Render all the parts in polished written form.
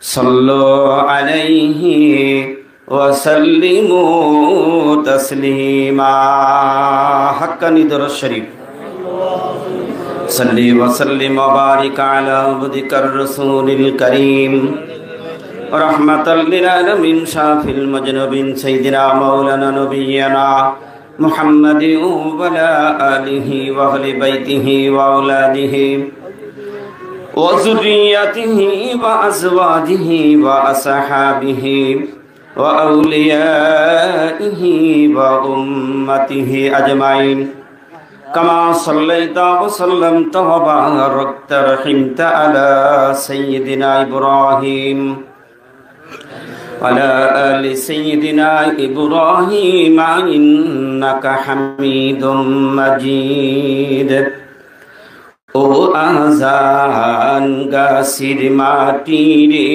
صلوا عليه وسلموا تسليما حقا ندر الشريف صلي وسلم وبارك على عبدك الرسول الكريم رحمة للعالمين شافي المذنبين سيدنا مولانا نبينا محمد وعلى آله وأهل بيته وأولاده وذريته وأزواجه وأصحابه وأوليائه وأمته أجمعين كما صليت وسلمت وباركت رحمت على سيدنا إبراهيم وعلى آل سيدنا إبراهيم إنك حميد مجيد ও আজান গাছির মাটি রে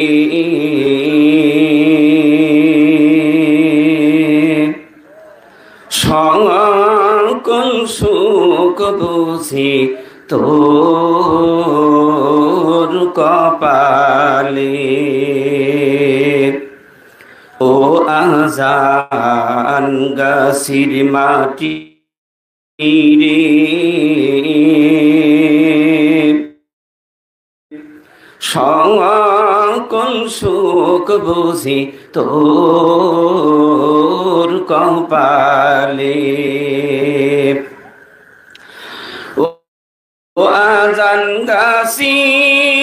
সকল সুখ বুঝি তোর কপালে ও আজান গাছির মাটি রে সকল সুখ বুঝি তোর কপালে ও আজান গাছি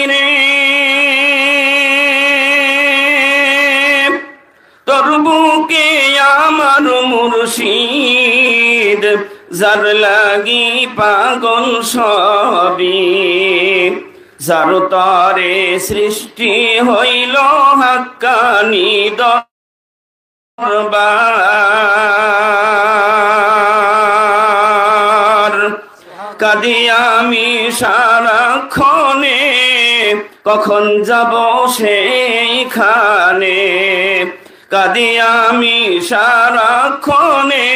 রে তোর বুকে আমার মুর্শিদ যার লাগি পাগল সবই যার তরে সৃষ্টি হইল হাক্কানি দরবার কাঁদি আমি সারাক্ষণে কখন যাব সেইখানে কাঁদি আমি সারাক্ষণে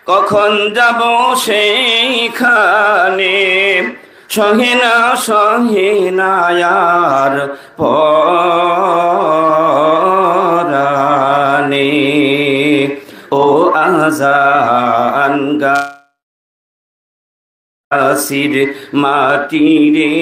কখন যাব সেইখানে সহেনায়ার পরানে ও আজান গাছির মাটি রে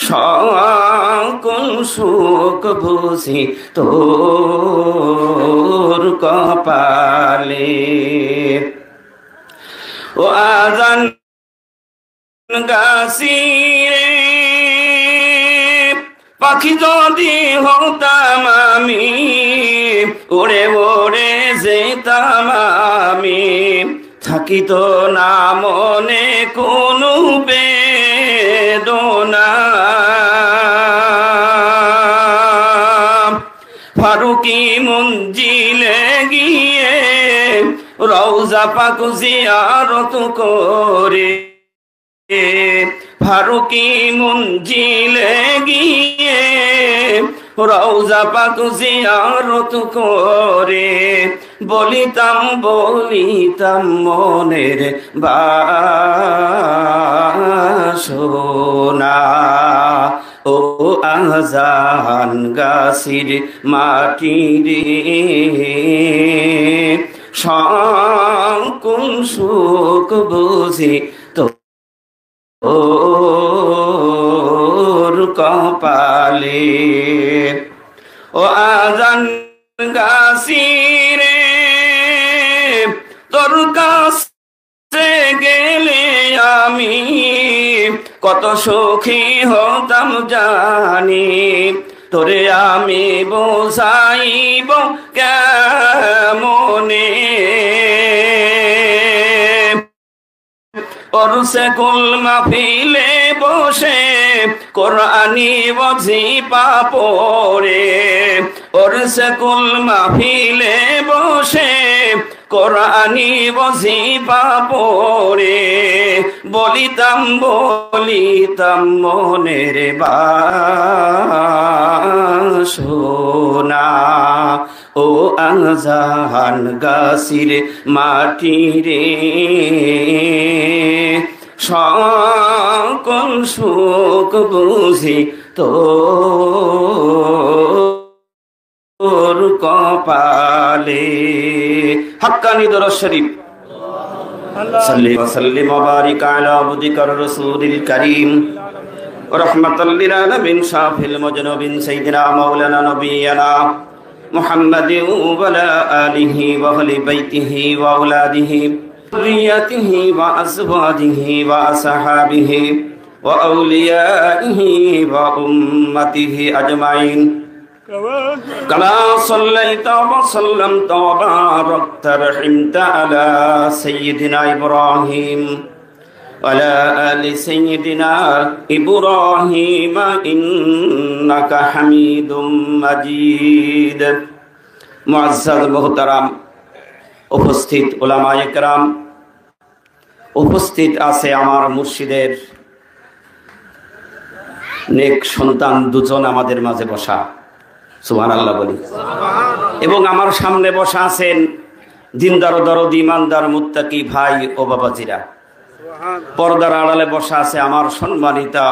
সকল সুখ বুঝি তোর কপালে ও আজান গাছি রে পাখি যদি হতাম আমি ওরে ওরে যেতাম আমি থাকিত না মনে কোনো বেদনা ফারুকি মঞ্জিলে গিয়ে রওজা পাক জিয়ারত করে ফারুকি মঞ্জিলে গিয়ে রওজা পাক জিয়ারত করে বলিতাম মনের বাসনা ও আজান গাছির মাটি রে সকল সুখ বুঝি তোর কপালে ও আজান গাছি রে তোর কাছে গেলে আমি কত সুখী হতাম জানি তোরে আমি বোঝাইব কেমনে ওরসে কুল মাহফিলে বসে কোরআনি ওয়াজিফা পড়ে ওরসে কুল মাহফিলে বসে কোরআনি ওয়াজিফা পড়ে বলিতাম মনের বাসনা ও আজান গাছির মাটি রে সকল সুখ বুঝি তোর কপালে। হাক্কানি দরুদ শরীফ। সাল্লি ওয়া সাল্লিম ওয়া বারিক আলা আবদিকার রাসূলিল কারীম রাহমাতাল লিল আলামিন শাফিল মুজনুবিন সাইয়্যিদিনা মাওলানা নবিয়ানা মুহাম্মাদিন ওয়া আলা আলিহি ওয়া আহলি বাইতিহি ওয়া আওলাদিহি যুররিয়াতিহি ওয়া আজওয়াজিহি ওয়া আসহাবিহি ওয়া আউলিয়াইহি ওয়া উম্মতিহি আজমাইন كما صليت وسلمت وباركت رحمت على سيدنا إبراهيم وعلى آل سيدنا إبراهيم إنك حميد مجيد। মুআজ্জাজ মুহতারাম, উপস্থিত উলামায়ে কেরাম, উপস্থিত আছে আমার মুর্শিদের নেক সন্তান দুজন আমাদের মাঝে বসা, সুবহানাল্লাহ বলি। এবং আমার সামনে বসা আছেন দিনদার দরদি ইমানদার মুত্তাকি ভাই ও বাবাজিরা। পর্দার আড়ালে বসা আছে আমার সম্মানিতা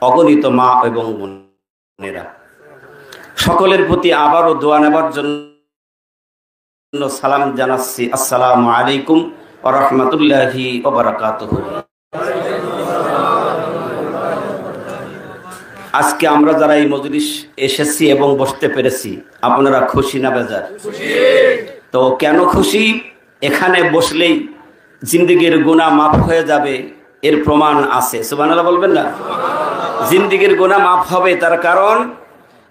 অগণিত মা এবং বোনেরা। সকলের প্রতি আবারও দোয়া নেবার জন্য সালাম জানাচ্ছি, আসসালামু আলাইকুম ওয়া রাহমাতুল্লাহি ওয়া বারাকাতুহু। আজকে আমরা যারা এই মজলিস এসেছি এবং বসতে পেরেছি, আপনারা খুশি না বেজার? তো কেন খুশি? এখানে বসলেই জিন্দেগির গুনাহ মাফ হয়ে যাবে, এর প্রমাণ আছে। সুবহানাল্লাহ বলবেন না? জিন্দেগির গুনাহ মাফ হবে, তার কারণ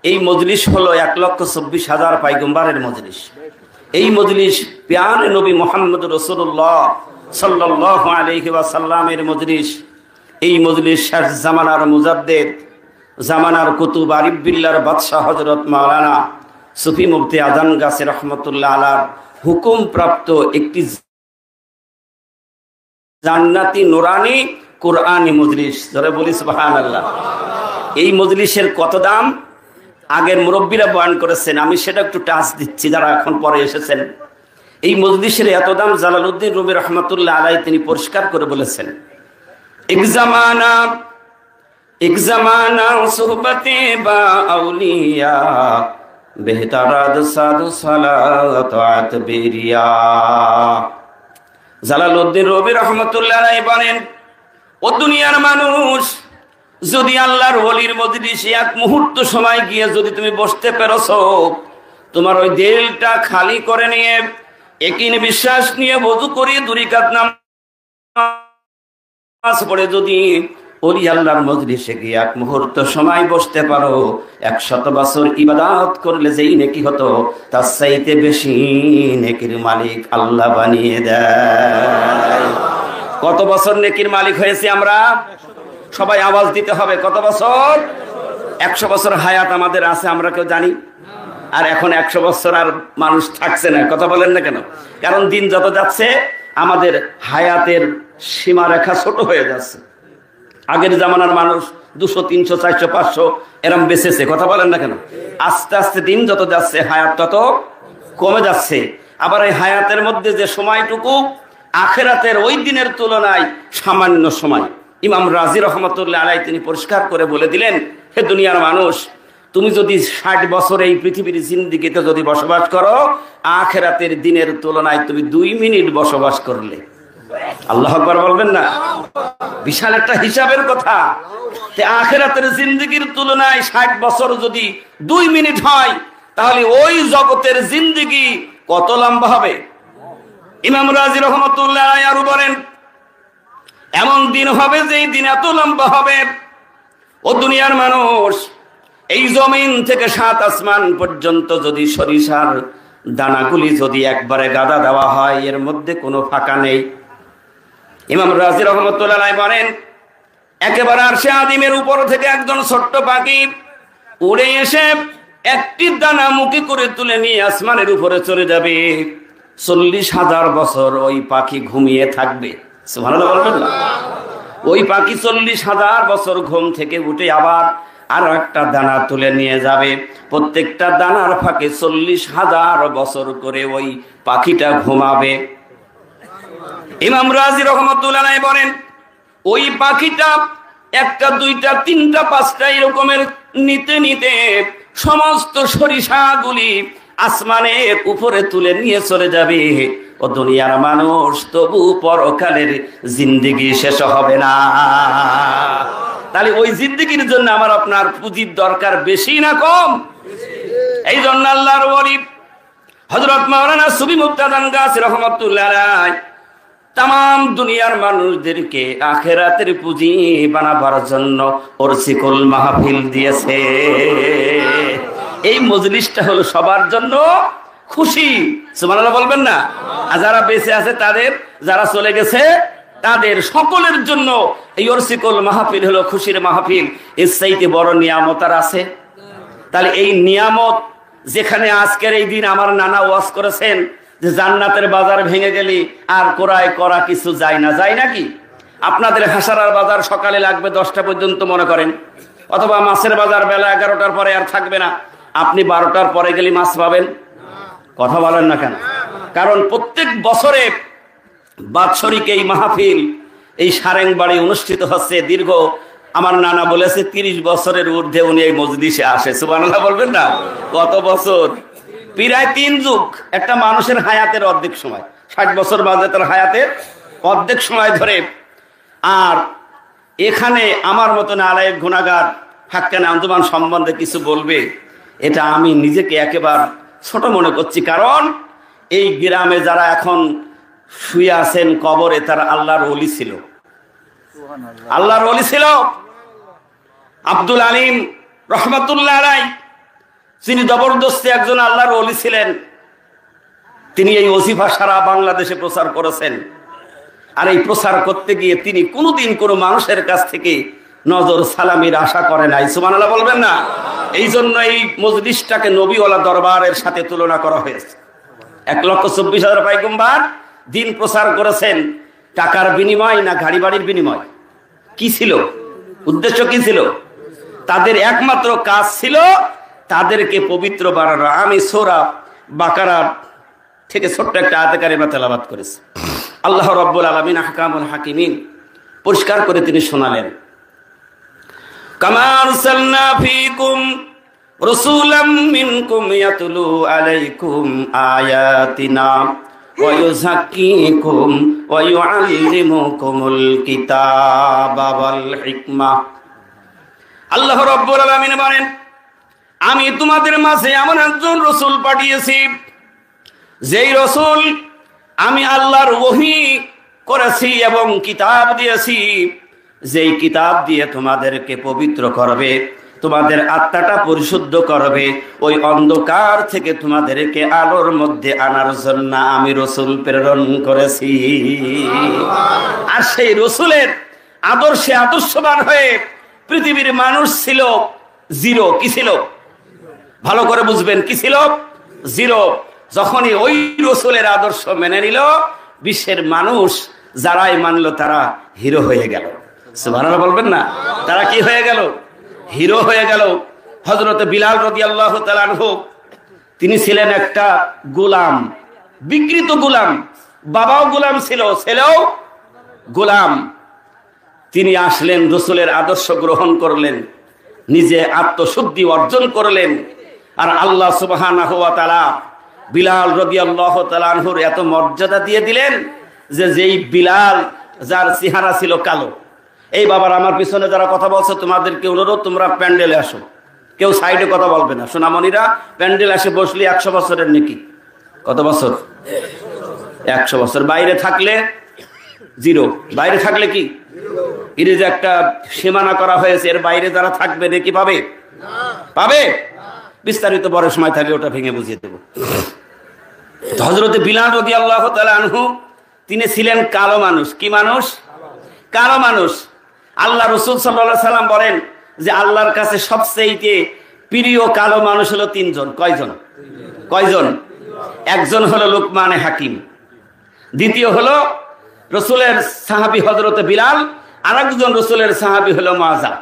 এই মজলিস হলো 1,24,000 পয়গম্বরের মজলিস। এই মজলিস প্যানে নবী মুহাম্মদ রাসূলুল্লাহ সাল্লাল্লাহু আলাইহি ওয়াসাল্লামের মজলিস। এই মজলিস শেষ জামানার মুজাদ্দিদ, জামানার কুতুব আরিফ বিল্লাহর বাদশাহ হযরত মাওলানা সুফি মুফতি আজান গাছে রহমতুল্লাহ আলার হুকুম প্রাপ্ত একটি জান্নাতি নুরানি কুরআনি মজলিস। ধরে বলি সুবহানাল্লাহ। এই মজলিসের কত দাম আগের মুরব্বীরা বয়ান করেছেন, আমি সেটা একটু টাচ দিচ্ছি যারা এখন পরে এসেছেন। এই মজলিসের এত দাম জালালউদ্দিন রুমি রহমতুল্লাহ আলাইহি তিনি পরিষ্কার করে বলেছেন, এক জামানা সুহবতে বা আউলিয়া বেহতারাদ সাদু সালাত আতবিরিয়া। জালালউদ্দিন রুমি রহমতুল্লাহ আলাইহি বলেন, ও দুনিয়ার মানুষ, যদি আল্লাহর ওলির মজলিসে এক মুহূর্ত সময় গিয়ে যদি তুমি বসতে পেরেছো, তোমার ওই দিলটা খালি করে নিয়ে একিন বিশ্বাস নিয়ে ওযু করে দুই রাকাত নামাজ পড়ে যদি ওলি আল্লাহর মজলিসে গিয়ে এক মুহূর্ত সময় বসতে পারো, 100 বছর ইবাদত করলে যেই নেকি হতো তার চাইতে বেশি নেকির মালিক আল্লাহ বানিয়ে দেয়। কত বছর নেকির মালিক হয়েছে আমরা? সবাই আওয়াজ দিতে হবে, কত বছর? 100 বছর হায়াত আমাদের আছে, আমরা কেউ জানি? আর এখন 100 বছর আর মানুষ থাকছে না, কথা বলেন না কেন? কারণ দিন যত যাচ্ছে আমাদের হায়াতের সীমারেখা ছোট হয়ে যাচ্ছে। আগের জামানার মানুষ 200, 300, 400, 500 এরম বেঁচেছে, কথা বলেন না কেন? আস্তে আস্তে দিন যত যাচ্ছে হায়াত তত কমে যাচ্ছে। আবার এই হায়াতের মধ্যে যে সময়টুকু আখিরাতের ওই দিনের তুলনায় সামান্য সময়। ইমাম রাজি রহমতুল্লাহ আলাইহি তিনি পরিষ্কার করে বলে দিলেন, হে দুনিয়ার মানুষ, তুমি যদি 60 বছর এই পৃথিবীর জিন্দেগিতে যদি বসবাস করো, আখিরাতের দিনের তুলনায় তুমি 2 মিনিট বসবাস করলে। আল্লাহু আকবার বলবেন না? বিশাল একটা হিসাবের কথা। তে আখিরাতের জিন্দেগির তুলনায় 60 বছর যদি 2 মিনিট হয়, তাহলে ওই জগতের জিন্দেগি কত লম্বা হবে? ইমাম রাজি রহমতুল্লাহ আলাইহি আরো বলেন, এমন দিন হবে যেই দিন এত লম্বা হবে, ও দুনিয়ার মানুষ, এই জমিন থেকে 7 আসমান পর্যন্ত যদি সরিষার দানাগুলি যদি একবারে গাদা দেওয়া হয়, এর মধ্যে কোনো ফাঁকা নেই। ইমাম রাজি রহমতুল্লাহ আলাইহি বলেন, একেবারে আরশে আযিমের উপর থেকে একজন ছোট্ট পাখি উড়ে এসে একটি দানা মুখে করে তুলে নিয়ে আসমানের উপরে চলে যাবে। 40,000 বছর ওই পাখি ঘুমিয়ে থাকবে। সুবহানাল্লাহ বলবেন না? ওই পাখি 40,000 বছর ঘুম থেকে উঠে আবার আর একটা দানা তুলে নিয়ে যাবে। প্রত্যেকটা দানার ফাঁকে 40,000 বছর করে ওই পাখিটা ঘুমাবে। ইমাম রাজি রহমতুল্লাহ আলাইহি বলেন, ওই পাখিটা একটা দুইটা তিনটা পাঁচটা এরকমের নিতে নিতে সমস্ত সরিষাগুলি আসমানের উপরে তুলে নিয়ে চলে যাবে। ও দুনিয়ার মানুষ, তবু পরকালের জিন্দেগি শেষ হবে না। তাহলে ওই জিন্দেগির জন্য আমার আপনার পুঁজির দরকার বেশি না কম? এই জন্য আল্লাহর ওলি হযরত মাওলানা সুফি মুক্তাদান গাছী রহমাতুল্লাহ আলাইহি তাম দুনিয়ার মানুষদেরকে আখেরাতের পুঁজি বানাবার জন্য ওরসিকুল মাহফিল দিয়েছে। এই মজলিসটা হলো সবার জন্য খুশি, সুবহানাল্লাহ বলবেন না? আর যারা বেঁচে আছে তাদের, যারা চলে গেছে তাদের, সকলের জন্য এই ওরসিকুল মাহফিল হলো খুশির মাহফিল। এর চাইতে বড় নিয়ামত আর আছে? তাহলে এই নিয়ামত, যেখানে আজকের এই দিন আমার নানা ওয়াজ করেছেন যে জান্নাতের বাজার ভেঙে গেলি আর কোরায় করা কিছু যায় না, যায় নাকি? আপনাদের হাসারার বাজার সকালে লাগবে 10টা পর্যন্ত মনে করেন, অথবা মাছের বাজার বেলা 11টার পরে আর থাকবে না, আপনি 12টার পরে গেলে মাছ পাবেন? কথা বলেন না কেন? কারণ প্রত্যেক বছরে বাৎসরিক এই মাহফিল এই সারেংবাড়ি অনুষ্ঠিত হচ্ছে। দীর্ঘ, আমার নানা বলেছে 30 বছরের ঊর্ধ্বে উনি এই মজলিসে আসে। সুবহানাল্লাহ বলবেন না? কত বছর? প্রায় 3 যুগ। একটা মানুষের হায়াতের অর্ধেক সময়, 60 বছর বাদে তার হায়াতের অর্ধেক সময় ধরে। আর এখানে আমার মতন আলায়েক গুনাহগার হাক্কানি আঞ্জুমান সম্বন্ধে কিছু বলবে, এটা আমি নিজেকে একেবারে ছোট মনে করছি। কারণ এই গ্রামে যারা এখন শুয়ে আছেন কবরে, তারা আল্লাহর ওলি ছিল, আল্লাহর ওলি ছিল। আব্দুল আলিম রহমাতুল্লাহ আলাইহি, তিনি জবরদস্তি একজন আল্লাহর ওলি ছিলেন। তিনি এই ওজিফা সারা বাংলাদেশে প্রচার করেছেন। আর এই প্রচার করতে গিয়ে তিনি কোনোদিন কোনো মানুষের কাছ থেকে নজর সালামির আশা করে নাই। সুবহানাল্লাহ বলবেন না? এই জন্য এই মজলিসটাকে নবীওয়ালা দরবারের সাথে তুলনা করা হয়েছে। 1,24,000 পয়গম্বর দিন প্রচার করেছেন। টাকার বিনিময় না গাড়ি বাড়ির বিনিময়? কি ছিল উদ্দেশ্য? কি ছিল তাদের? একমাত্র কাজ ছিল তাদেরকে পবিত্র বানানো। আমি সূরা বাকারা থেকে ছোট্ট একটা আয়াতে কারিমা তেলাওয়াত করেছি। আল্লাহ রাব্বুল আলামিন আহকামুল হাকিমিন পরিষ্কার করে তিনি শোনালেন, কামা আরসালনা ফীকুম রাসূলাম মিনকুম ইয়াতলু আলাইকুম আয়াতিনা ওয়া ইউযাক্কিকুম ওয়া ইউআল্লিমুকুমুল কিতাবা ওয়াল হিকমা। আল্লাহ রাব্বুল আলামিন বলেন, আমি তোমাদের মাঝে এমন একজন রাসূল পাঠিয়েছি, যেই রাসূল আমি আল্লাহর ওহী করেছি এবং কিতাব দিয়েছি, যেই কিতাব দিয়ে তোমাদেরকে পবিত্র করবে, তোমাদের আত্মাটা পরিশুদ্ধ করবে, ওই অন্ধকার থেকে তোমাদেরকে আলোর মধ্যে আনার জন্য আমি রাসূল প্রেরণ করেছি। আর সেই রাসূলের আদর্শে আদর্শবান হয়ে পৃথিবীর মানুষ ছিল জিরো। কি ছিল? ভালো করে বুঝবেন, কি ছিল? জিরো। যখনই ওই রাসূলের আদর্শ মেনে নিল, বিশ্বের মানুষ যারাই মানলো তারা হিরো হয়ে গেল। সুবহানাল্লাহ বলবেন না? তারা কি হয়ে গেল? হিরো হয়ে গেল। হযরত বিলাল রাদিয়াল্লাহু তাআলা আনহু, তিনি ছিলেন একটা গোলাম, বিকৃত গোলাম। বাবাও গোলাম ছিল, ছেলেও গোলাম। তিনি আসলেন, রাসূলের আদর্শ গ্রহণ করলেন, নিজে আত্মশুদ্ধি অর্জন করলেন। আর আল্লাহ সুবহানাহু ওয়া তাআলা বিলাল রাদিয়াল্লাহু তাআলা আনহুর এত মর্যাদা দিয়ে দিলেন যে যেই বিলাল, যার চেহারা ছিল কালো। এই বাবার আমার পিছনে যারা কথা বলছে, তোমাদেরকে অনুরোধ, তোমরা প্যান্ডেলে আসো, কেউ সাইডে কথা বলবে না। সোনামণিরা, প্যান্ডেল আসে বসলে 100 বছরের নেকি। কত বছর? 100 বছর। বাইরে থাকলে জিরো। বাইরে থাকলে কি? এর যে একটা সীমানা করা হয়েছে, এর বাইরে যারা থাকবে নেকি পাবে? পাবে? বিস্তারিত বড় সময় থাকলে ওটা ভেঙে বুঝিয়ে দেব। হযরত বিলাল রাদিয়াল্লাহু তাআলা আনহু, তিনি ছিলেন কালো মানুষ। কি মানুষ? কালো মানুষ। আল্লাহ রাসূল সাল্লাল্লাহু আলাইহি সাল্লাম বলেন যে আল্লাহর কাছে সবচেয়ে প্রিয় কালো মানুষ হলো 3 জন। কয়জন? কয়জন? একজন হলো লুকমানে হাকিম, দ্বিতীয় হলো রাসূলের সাহাবী হযরত বিলাল, আর একজন রাসূলের সাহাবী হলো মুআযা।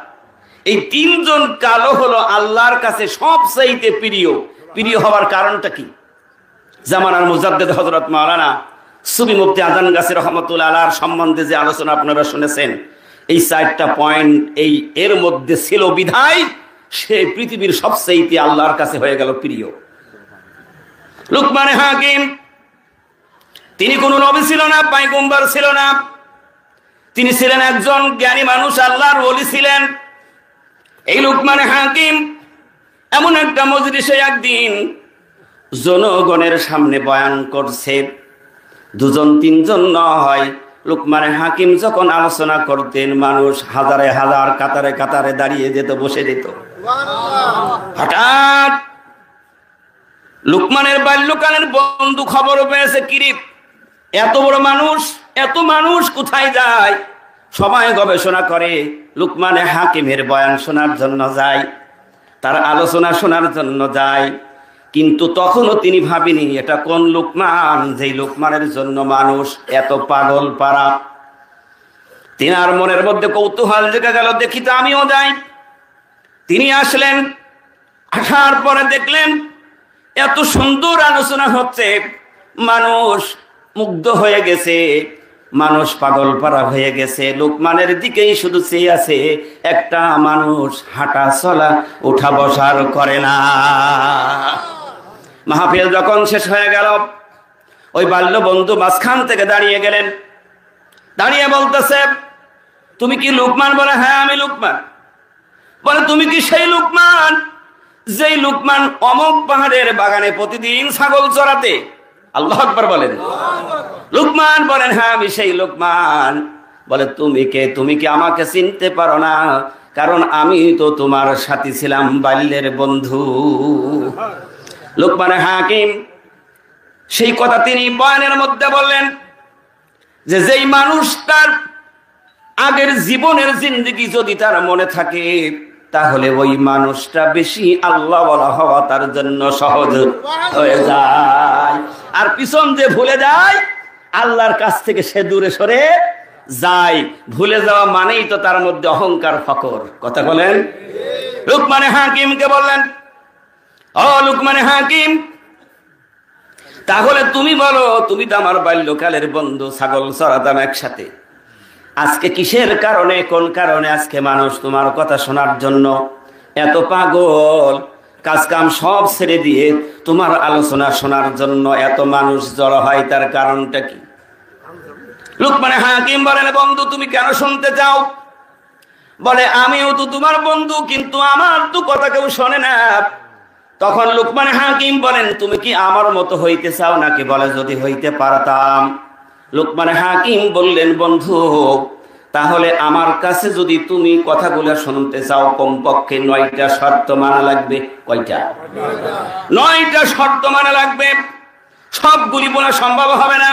এই 3 জন কালো হলো আল্লাহর কাছে সবচেয়ে প্রিয়। প্রিয় হওয়ার কারণটা কি? জামানার মুজাদ্দিদ হযরত মাওলানা সুফি মুফতি আজান গাছী রহমাতুল্লাহ আলাইহির সম্বন্ধে যে আলোচনা আপনারা শুনেছেন, এই 4টা পয়েন্ট এর মধ্যে ছিল বিধায় সে পৃথিবীর সবচেয়ে আল্লাহর কাছে হয়ে গেল প্রিয়। লুকমানে হাকিম, তিনি কোনো নবী ছিল না, পয়গম্বর ছিল না, তিনি ছিলেন একজন জ্ঞানী মানুষ, আল্লাহর ওলি ছিলেন। এই লুকমানে হাকিম এমন একটা মজলিসে একদিন জনগণের সামনে বয়ান করছে, 2-3 নয়। লুকমানে হাকিম যখন আলোচনা করতেন, মানুষ হাজারে হাজার কাতারে কাতারে দাঁড়িয়ে যেত, বসে যেত। হঠাৎ লুকমানের বাল্যকালের বন্ধু খবর পেয়েছে, কিরিপ এত বড় মানুষ, এত মানুষ কোথায় যায়? সবাই গবেষণা করে লুকমানে হাকিমের বয়ান শোনার জন্য যায়, তার আলোচনা শোনার জন্য যায়। কিন্তু তখনও তিনি ভাবিনি এটা কোন লুকমান, যেই লুকমানের জন্য মানুষ এত পাগল পারা। তিনার মনের মধ্যে কৌতূহল জেগে গেল, দেখি তো আমিও যাই। তিনি আসলেন, আসার পরে দেখলেন এত সুন্দর আলোচনা হচ্ছে, মানুষ মুগ্ধ হয়ে গেছে, মানুষ পাগল পারা হয়ে গেছে। লুকমানের দিকেই শুধু চেয়ে আছে। একটা মানুষ হাঁটা চলা উঠা বসার করে না। মাহফিল যখন শেষ হয়ে গেল, ওই বাল্য বন্ধু মাঝখান থেকে দাঁড়িয়ে গেলেন, দাঁড়িয়ে বলতেছে, তুমি কি লুকমান? বলে হ্যাঁ আমি লুকমান। বলে তুমি কি সেই লুকমান যেই লুকমান অমুক পাহাড়ের বাগানে প্রতিদিন ছাগল চড়াতে? আল্লাহু আকবার বলেন। লুকমান বলেন হ্যাঁ আমি সেই লুকমান। বলে তুমি কে? তুমি কি আমাকে চিনতে পারো না? কারণ আমি তো তোমার সাথী ছিলাম, বাল্যের বন্ধু। লুকমানে হাকিম সেই কথা তিনি বয়ানের মধ্যে বললেন যে যেই মানুষ তার আগের জীবনের জিন্দেগি যদি তার মনে থাকে, তাহলে ওই মানুষটা বেশি আল্লাহ বলা হওয়া তার জন্য সহজ হয়ে যায়। আর পিছন যে ভুলে যায়, আল্লাহর কাছ থেকে সে দূরে সরে যায়। ভুলে যাওয়া মানেই তো তার মধ্যে অহংকার, ফকর। কথা বলেন। লুকমানে হাকিমকে বললেন, ও লুকমানে হাকিম, তাহলে তুমি বলো, তুমি তো আমার বাল্যকালের বন্ধু, ছাগল চড়াতাম একসাথে। আজকে কিসের কারণে, কোন কারণে আজকে মানুষ তোমার কথা শোনার জন্য এত পাগল? কাজ কাম সব ছেড়ে দিয়ে তোমার আলোচনা শোনার জন্য এত মানুষ জড়ো হয়, তার কারণটা কি? লুকমানে হাকিম বলেন, বন্ধু তুমি কেন শুনতে চাও? বলে আমিও তো তোমার বন্ধু, কিন্তু আমার তো কথা কেউ শোনে না। তখন লুকমানে হাকিম বলেন, তুমি কি আমার মতো হইতে চাও নাকি? বলে যদি হইতে পারতাম। লুকমানে হাকিম বললেন, বন্ধু তাহলে আমার কাছে যদি তুমি কথাগুলো শুনতে চাও, কমপক্ষে 9টা শর্ত মানা লাগবে। কয়টা? 9টা শর্ত মানা লাগবে। সবগুলি বলা সম্ভব হবে না।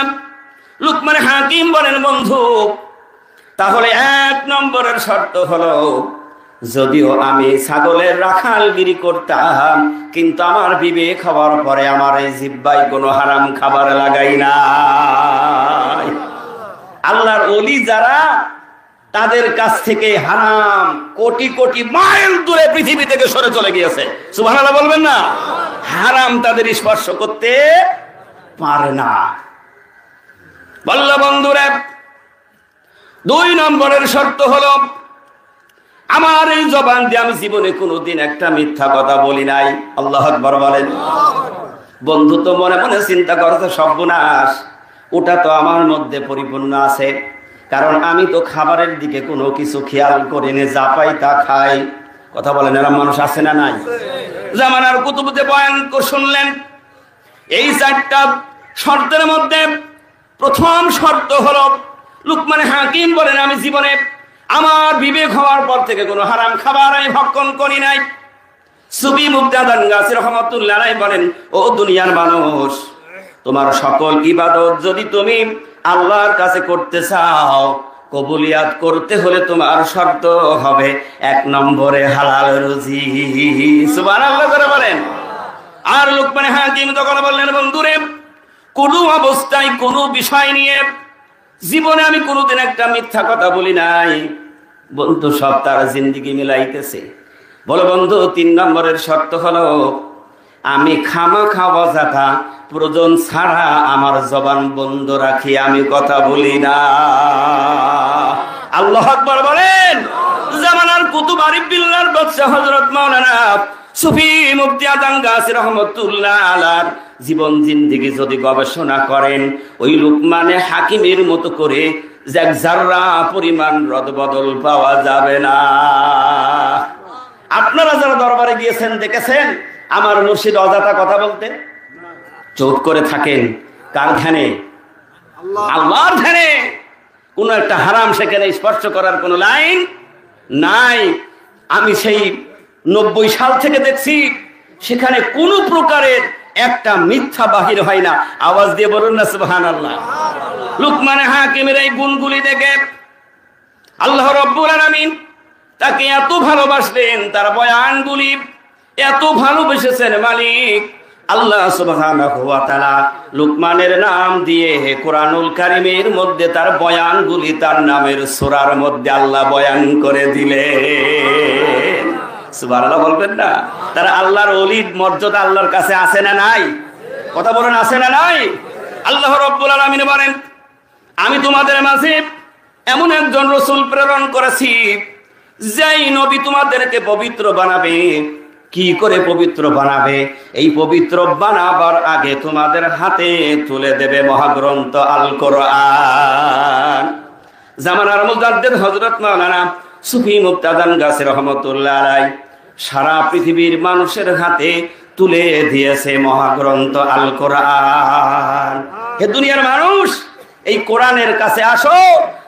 লুকমানে হাকিম বলেন, বন্ধু তাহলে 1 নম্বরের শর্ত হলো, যদিও আমি ছাগলের রাখালগিরি করতাম, কিন্তু আমার বিবেক হওয়ার পরে আমার এই জিহ্বায় কোনো হারাম খাবার লাগাই না। আল্লাহর ওলি যারা, তাদের কাছ থেকে হারাম কোটি কোটি মাইল দূরে পৃথিবী থেকে সরে চলে গিয়েছে। সুবহানাল্লাহ বলবেন না? হারাম তাদের স্পর্শ করতে পারে না। বলল বন্ধুরা, 2 নম্বরের শর্ত হলো, আমার এই জবান দিয়ে আমি জীবনে কোনোদিন একটা মিথ্যা কথা বলি নাই। আল্লাহু আকবার বলেন। বন্ধু তো মনে মনে চিন্তা করছে, সর্বনাশ, ওটা তো আমার মধ্যে পরিপূর্ণ আছে, কারণ আমি তো খাবারের দিকে কোনো কিছু খেয়াল করি না, যা পাই তা খাই। কথা বলেন, এরকম মানুষ আছে না নাই? জামানার কুতুবতে বয়ান শুনলেন, এই 4টা শর্তের মধ্যে প্রথম শর্ত হলো, লুকমানে হাকিম বলেন আমি জীবনে আমার বিবেক হওয়ার পর থেকে কোনো হারাম খাবার আমি ভক্ষণ করি নাই। সুফি মুক্তাদান গাছী রহমাতুল্লাহ আলাইহি বলেন, ও দুনিয়ার মানুষ, তোমার সকল ইবাদত যদি তুমি আল্লাহর কাছে করতে চাও, কবুলিয়াত করতে হলে তোমার শর্ত হবে 1 নম্বরে হালাল রুজি। সুবহানাল্লাহ করে বলেন। আর লুকমানে হাকিম তখন বললেন, বন্ধুরে কোন অবস্থায় কোন বিষয় নিয়ে জীবনে আমি কোনোদিন একটা মিথ্যা কথা বলি নাই। বন্ধু সব তার জিন্দেগি মিলাইতেছে। বলো বন্ধু, 3 নম্বরের শর্ত হলো, আমি খামাখা অযথা প্রয়োজন ছাড়া আমার জবান বন্ধ রাখি, আমি কথা বলি না। আল্লাহু আকবার বলেন। জামানার কুতুব আরিফ বিল্লাহর বাদশা হযরত মাওলানা সুফি মুফতি আজম গাছী রহমাতুল্লাহ আলাইহির জীবন জিন্দেগি যদি গবেষণা করেন, ওই লুকমানে হাকিমের মতো করে এক জাররা পরিমাণ রদবদল পাওয়া যাবে না। আপনারা যারা দরবারে গিয়েছেন দেখেছেন আমার মুর্শিদ অযথা কথা বলতে চুপ করে থাকেন। কার ধ্যানে? আল্লাহর ধ্যানে। কোন একটা হারাম সেখানে স্পর্শ করার কোন লাইন নাই। আমি সেই 90 সাল থেকে দেখছি সেখানে কোন প্রকারের একটা মিথ্যা বাহির হয় না। আওয়াজ দিয়ে বলুন না সুবহানাল্লাহ। লুকমান হাকিমের এই গুণগুলি দেখে আল্লাহ রাব্বুল আলামিন তাকে এত ভালোবাসলেন, তার বয়ানগুলি এত ভালোবেসেছেন মালিক আল্লাহ সুবহানাহু ওয়া তাআলা লুকমানের নাম দিয়ে কোরআনুল কারীমের মধ্যে তার বয়ানগুলি তার নামের সূরার মধ্যে আল্লাহ বয়ান করে দিলেন। সুবহানাল্লাহ বলবেন না? তারা আল্লাহর ওলির মর্যাদা আল্লাহর কাছে আছে না নাই? কথা বলেন, আছে না নাই? আল্লাহ রাব্বুল আলামিন বলেন, আমি তোমাদের মাঝে এমন একজন রাসূল প্রেরণ করেছি যেই নবী তোমাদেরকে পবিত্র বানাবে। কি করে পবিত্র বানাবে? এই পবিত্র বানাবার আগে তোমাদের হাতে তুলে দেবে মহাগ্রন্থ আল কোরআন। জামানার মুজাদ্দিদ হযরত মাওলানা সুফি মুফতি আজম গাছী রহমাতুল্লাহ আলাইহি সারা পৃথিবীর মানুষের হাতে তুলে দিয়েছে মহাগ্রন্থ আল কোরআন। হে দুনিয়ার মানুষ, এই কোরআনের কাছে আসো,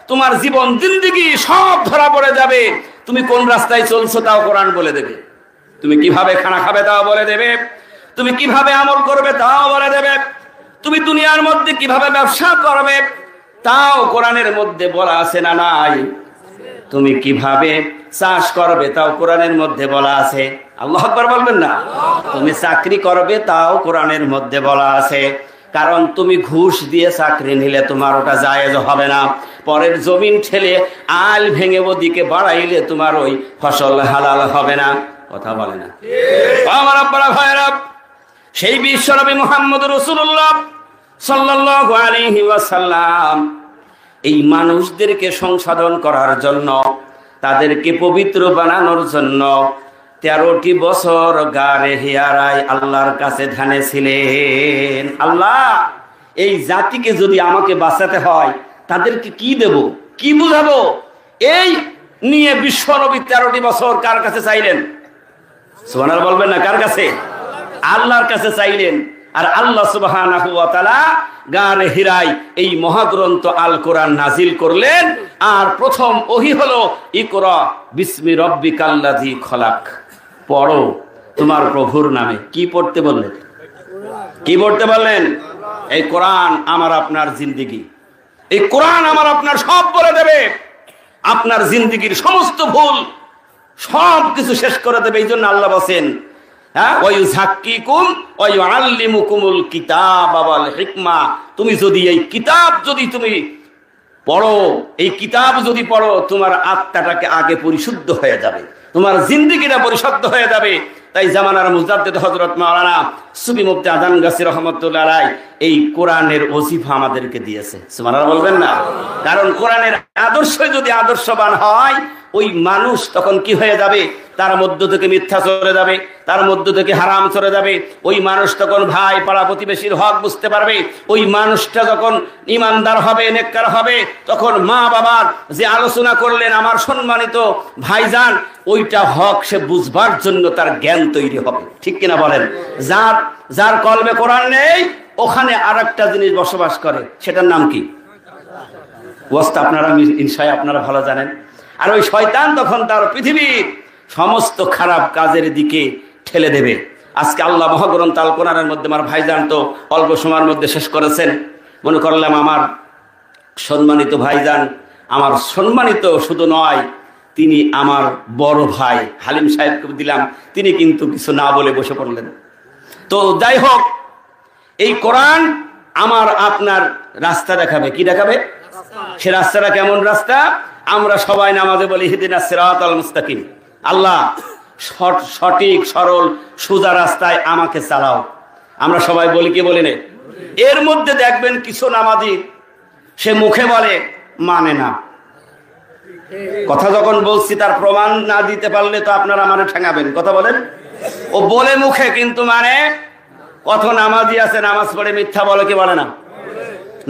তোমার জীবন জিন্দেগি সব ধরা পড়ে যাবে। তুমি কোন রাস্তায় চলছো তাও কোরআন বলে দেবে। তুমি কিভাবে খানা খাবে তাও বলে দেবে। তুমি কিভাবে আমল করবে তাও বলে দেবে। তুমি দুনিয়ার মধ্যে কিভাবে ব্যবসা করবে তাও কোরআনের মধ্যে বলা আছে না নাই? তুমি কিভাবে চাষ করবে তাও কোরআনের মধ্যে বলা আছে। আল্লাহু আকবার বলবেন না? তুমি চাকরি করবে তাও কোরআনের মধ্যে বলা আছে। কারণ তুমি ঘুষ দিয়ে চাকরি নিলে তোমার ওটা জায়েজ হবে না। পরের জমিন ঠেলে আল ভেঙে ওদিকে বাড়াইলে তোমার ওই ফসল হালাল হবে না। কথা বলে না? আমার আব্বারা ভাইরা, সেই বিশ্বনবী মুহাম্মদ রাসূলুল্লাহ সাল্লাল্লাহু আলাইহি ওয়াসাল্লাম এই মানুষদেরকে সংশোধন করার জন্য, তাদেরকে পবিত্র বানানোর জন্য 13টি বছর গারে হিয়ারায় আল্লাহর কাছে ধ্যানে ছিলেন। আল্লাহ, এই জাতিকে যদি আমাকে বাঁচাতে হয় তাদেরকে কি দেব, কি বুঝাবো? এই নিয়ে বিশ্বনবী 13টি বছর কার কাছে চাইলেন? সুবহানাল্লাহ বলবেন না? কার কাছে? আল্লাহর কাছে চাইলেন। আর আল্লাহ সুবহানাহু ওয়া তাআলা গারে হিরায় এই মহাগ্রন্থ আল কোরআন নাজিল করলেন। আর প্রথম ওহী হলো ইকরা বিসমি রাব্বিকাল্লাযী খলাক, পড়ো তোমার প্রভুর নামে। কি পড়তে বললেন? কি পড়তে বললেন? এই কোরআন আমার আপনার জিন্দেগি, এই কোরআন আমার আপনার সব বলে দেবে। আপনার জিন্দেগির সমস্ত ভুল সব কিছু শেষ করে দেবে। এই জন্য আল্লাহ বলেন, তুমি যদি এই কিতাব তুমি পড়ো, এই কিতাব যদি পড়ো, তোমার আত্মাটাকে আগে পরিশুদ্ধ হয়ে যাবে, তোমার জিন্দেগিটা পরিশুদ্ধ হয়ে যাবে। তাই জামানার মুজাদ্দিদ হযরত মাওলানা সুফি মুফতি আজম গাছী রহমাতুল্লাহ আলাইহি এই কোরআনের ওজিফা আমাদেরকে দিয়েছে। সুবহানাল্লাহ বলবেন না? কারণ কোরআনের আদর্শ যদি আদর্শবান হয়, ওই মানুষ তখন কি হয়ে যাবে? তার মধ্য থেকে মিথ্যা চলে যাবে, তার মধ্য থেকে হারাম চলে যাবে। ওই মানুষ তখন ভাই পাড়া প্রতিবেশীর হক বুঝতে পারবে। ওই মানুষটা যখন ইমানদার হবে, নেককার হবে, তখন মা বাবার যে আলোচনা করলেন আমার সম্মানিত ভাইজান, ওইটা হক সে বুঝবার জন্য তার জ্ঞান তৈরি হবে। ঠিক কিনা বলেন? যার কলবে কোরআন নেই, ওখানে আর একটা জিনিস বসবাস করে, সেটার নাম কি? ওয়াস্তা। আপনারা ইনশাআল্লাহ আপনারা ভালো জানেন। আর ওই শয়তান তখন তার পৃথিবীর সমস্ত খারাপ কাজের দিকে ঠেলে দেবে। আজকে আল্লাহ মহাগ্রন্থ আল কোরআনের মধ্যে আমার ভাইজান তো অল্প সময়ের মধ্যে শেষ করেছেন। মনে করলাম আমার সম্মানিত ভাইজান, আমার সম্মানিত শুধু নয়, তিনি আমার বড় ভাই হালিম সাহেবকে দিলাম, তিনি কিন্তু কিছু না বলে বসে পড়লেন। তো যাই হোক, এই কোরআন আমার আপনার রাস্তা দেখাবে। কি দেখাবে? সে রাস্তাটা কেমন রাস্তা? আমরা সবাই নামাজে বলি ইহদিনাস সিরাতাল মুস্তাকিম, আল্লাহ সঠিক সরল সোজা রাস্তায় আমাকে চালাও। আমরা সবাই বলি কি বলি না? এর মধ্যে দেখবেন কিছু নামাজি সে মুখে বলে, মানে না। কথা যখন বলছি তার প্রমাণ না দিতে পারলে তো আপনারা মানে ঠেঙাবেন, কথা বলেন। ও বলে মুখে, কিন্তু মানে কত নামাজি আছে নামাজ পড়ে মিথ্যা বলে, কি বলে না?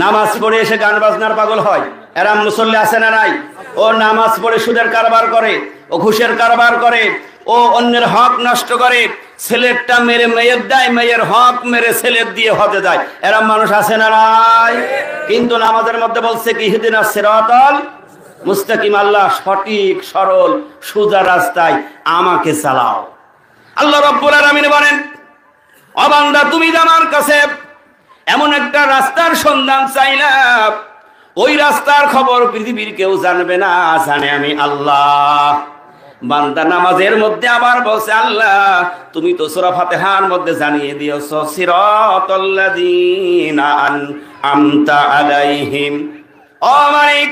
নামাজ পড়ে এসে গান বাজনার পাগল হয়। এরা মুসল্লি আছে না নাই? ও নামাজ পড়ে সুদের কারবার করে, ও ঘুষের কারবার করে, ও অন্যের হক নষ্ট করে, ছেলেরটা মেরে মেয়ের দেয়, মেয়ের হক মেরে ছেলের দিয়ে হতে যায়। এরা মানুষ আছে না নাই? কিন্তু নামাজের মধ্যে বলছে কি, ইহদিনাস সিরাতাল মুস্তাকিম, আল্লাহ সঠিক সরল সোজা রাস্তায় আমাকে চালাও। আল্লাহ রাব্বুল আলামিন বলেন, ও বান্দা, তুমি আমার কাছে এমন একটা রাস্তার সন্ধান চাইলাম, ওই রাস্তার খবর পৃথিবীর কেউ জানবে না, জানে আমি আল্লাহ। বান্দা নামাজের মধ্যে আবার বলছে, আল্লাহ তুমি তো সূরা ফাতিহার মধ্যে জানিয়ে দিয়েছো, সিরাতাল্লাযীনা আন'আমতা আলাইহিম। ও মালিক,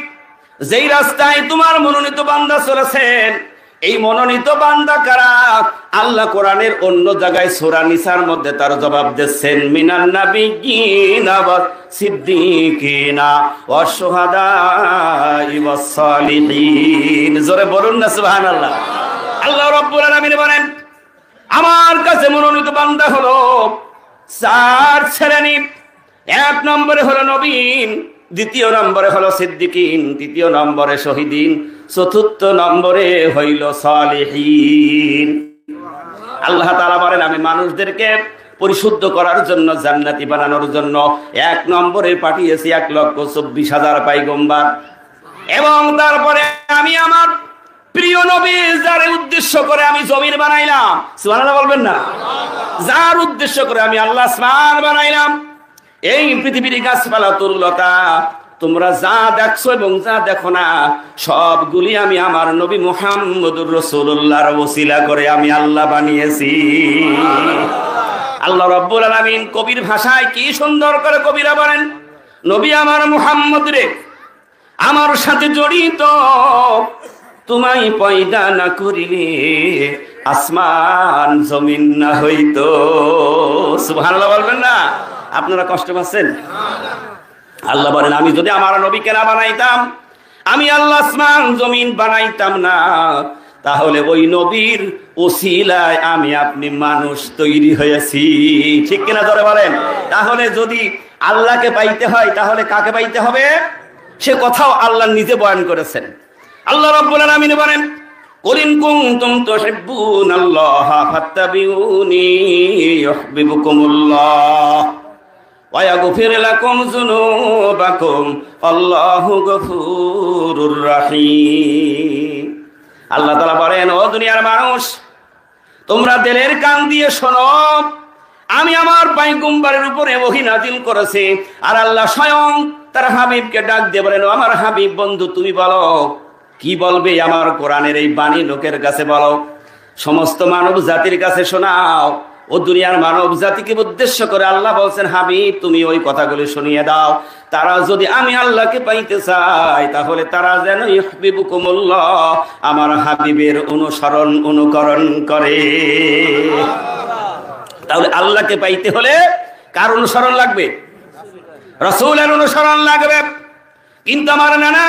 যেই রাস্তায় তোমার মনোনীত বান্দা চলেছেন, এই মনোনীত বান্দা কারা? আল্লাহ কোরআনের অন্য জায়গায় সূরা নিসার মধ্যে তার জবাব দিচ্ছেন, মিনান নাবিয়্যিনা ওয়াস সিদ্দিকিনা ওয়াশ শুহাদাই ওয়াস সালিহিন। জোরে বলুন না সুবহানাল্লাহ। আল্লাহ রাব্বুল আলামিন বলেন, আমার কাছে মনোনীত বান্দা হলো চার শ্রেণী। এক নম্বরে হলো নবীন, দ্বিতীয় নম্বরে হলো সিদ্দিকিন, তৃতীয় নম্বরে শহীদিন, চতুর্থ নম্বরে হইল সালিহিন। আল্লাহ তাআলা বলেন, আমি মানুষদেরকে পরিশুদ্ধ করার জন্য, জান্নাতি বানানোর জন্য এক নম্বরে পাঠিয়েছি 1,24,000 পয়গম্বর। এবং তারপরে আমি আমার প্রিয় নবী যার উদ্দেশ্য করে আমি জমিন বানাইলাম, সুবহানাল্লাহ বলবেন না? যার উদ্দেশ্য করে আমি আল্লাহ আসমান বানাইলাম, এই পৃথিবীর গাছপালা তরুলতা তোমরা যা দেখছো এবং যা দেখো না, সবগুলি আমি আমার নবী মুহাম্মদুর রাসূলুল্লাহর ওসিলা করে আমি আল্লাহ বানিয়েছি। আল্লাহ রাব্বুল আলামিন কবির ভাষায় কি সুন্দর করে কবিরা বলেন, নবী আমার মুহাম্মদ রে আমার সাথে জড়িত, তোমায় পয়দা না করিলে আসমান জমিন না হইতো। সুবহানাল্লাহ বলবেন না? আপনারা কষ্ট পাচ্ছেন? আল্লাহ বলেন, আমি যদি আমার নবীকে না বানাইতাম, আমি আল্লাহ আসমান জমিন বানাইতাম না, তাহলে ওই নবীর ওসিলায় আমি আপনি মানুষ তৈরি হয়েছি। ঠিক কিনা ধরে বলেন? তাহলে যদি আল্লাহকে পাইতে হয়, তাহলে কাকে পাইতে হবে? সে কথাও আল্লাহ নিজে বয়ান করেছেন। আল্লাহ রাব্বুল আলামিন বলেন, কুল ইন কুনতুম তুহিব্বুনাল্লাহা ফাত্তাবিউনি ইউহিব্বুকুমুল্লাহ ওয়া ইয়াগফির লাকুম যুনুবাকুম আল্লাহু গফুরুর রহিম। আল্লাহ তাআলা বলেন, ও দুনিয়ার মানুষ, তোমরা দিলের কান দিয়ে শোনো, আমি আমার পয়গম্বরের উপরে ওহী নাযিল করেছি। আর আল্লাহ স্বয়ং তার হাবিবকে ডাক দিয়ে বলেন, আমার হাবিব বন্ধু, তুমি বলো কি বলবে আমার কোরআনের এই বাণী লোকের কাছে বলো, সমস্ত মানব জাতির কাছে শোনাও। ও দুনিয়ার মানব জাতিকে উদ্দেশ্য করে আল্লাহ বলছেন, হাবিব তুমি ওই কথাগুলি শুনিয়ে দাও, তারা যদি আমি আল্লাহকে পাইতে চায়, তাহলে তারা যেন ইউহিব্বুকুমুল্লাহ আমার হাবিবের অনুসরণ অনুকরণ করে। তাহলে আল্লাহকে পাইতে হলে কার অনুসরণ লাগবে? রাসূলের অনুসরণ লাগবে। কিন্তু আমার নানা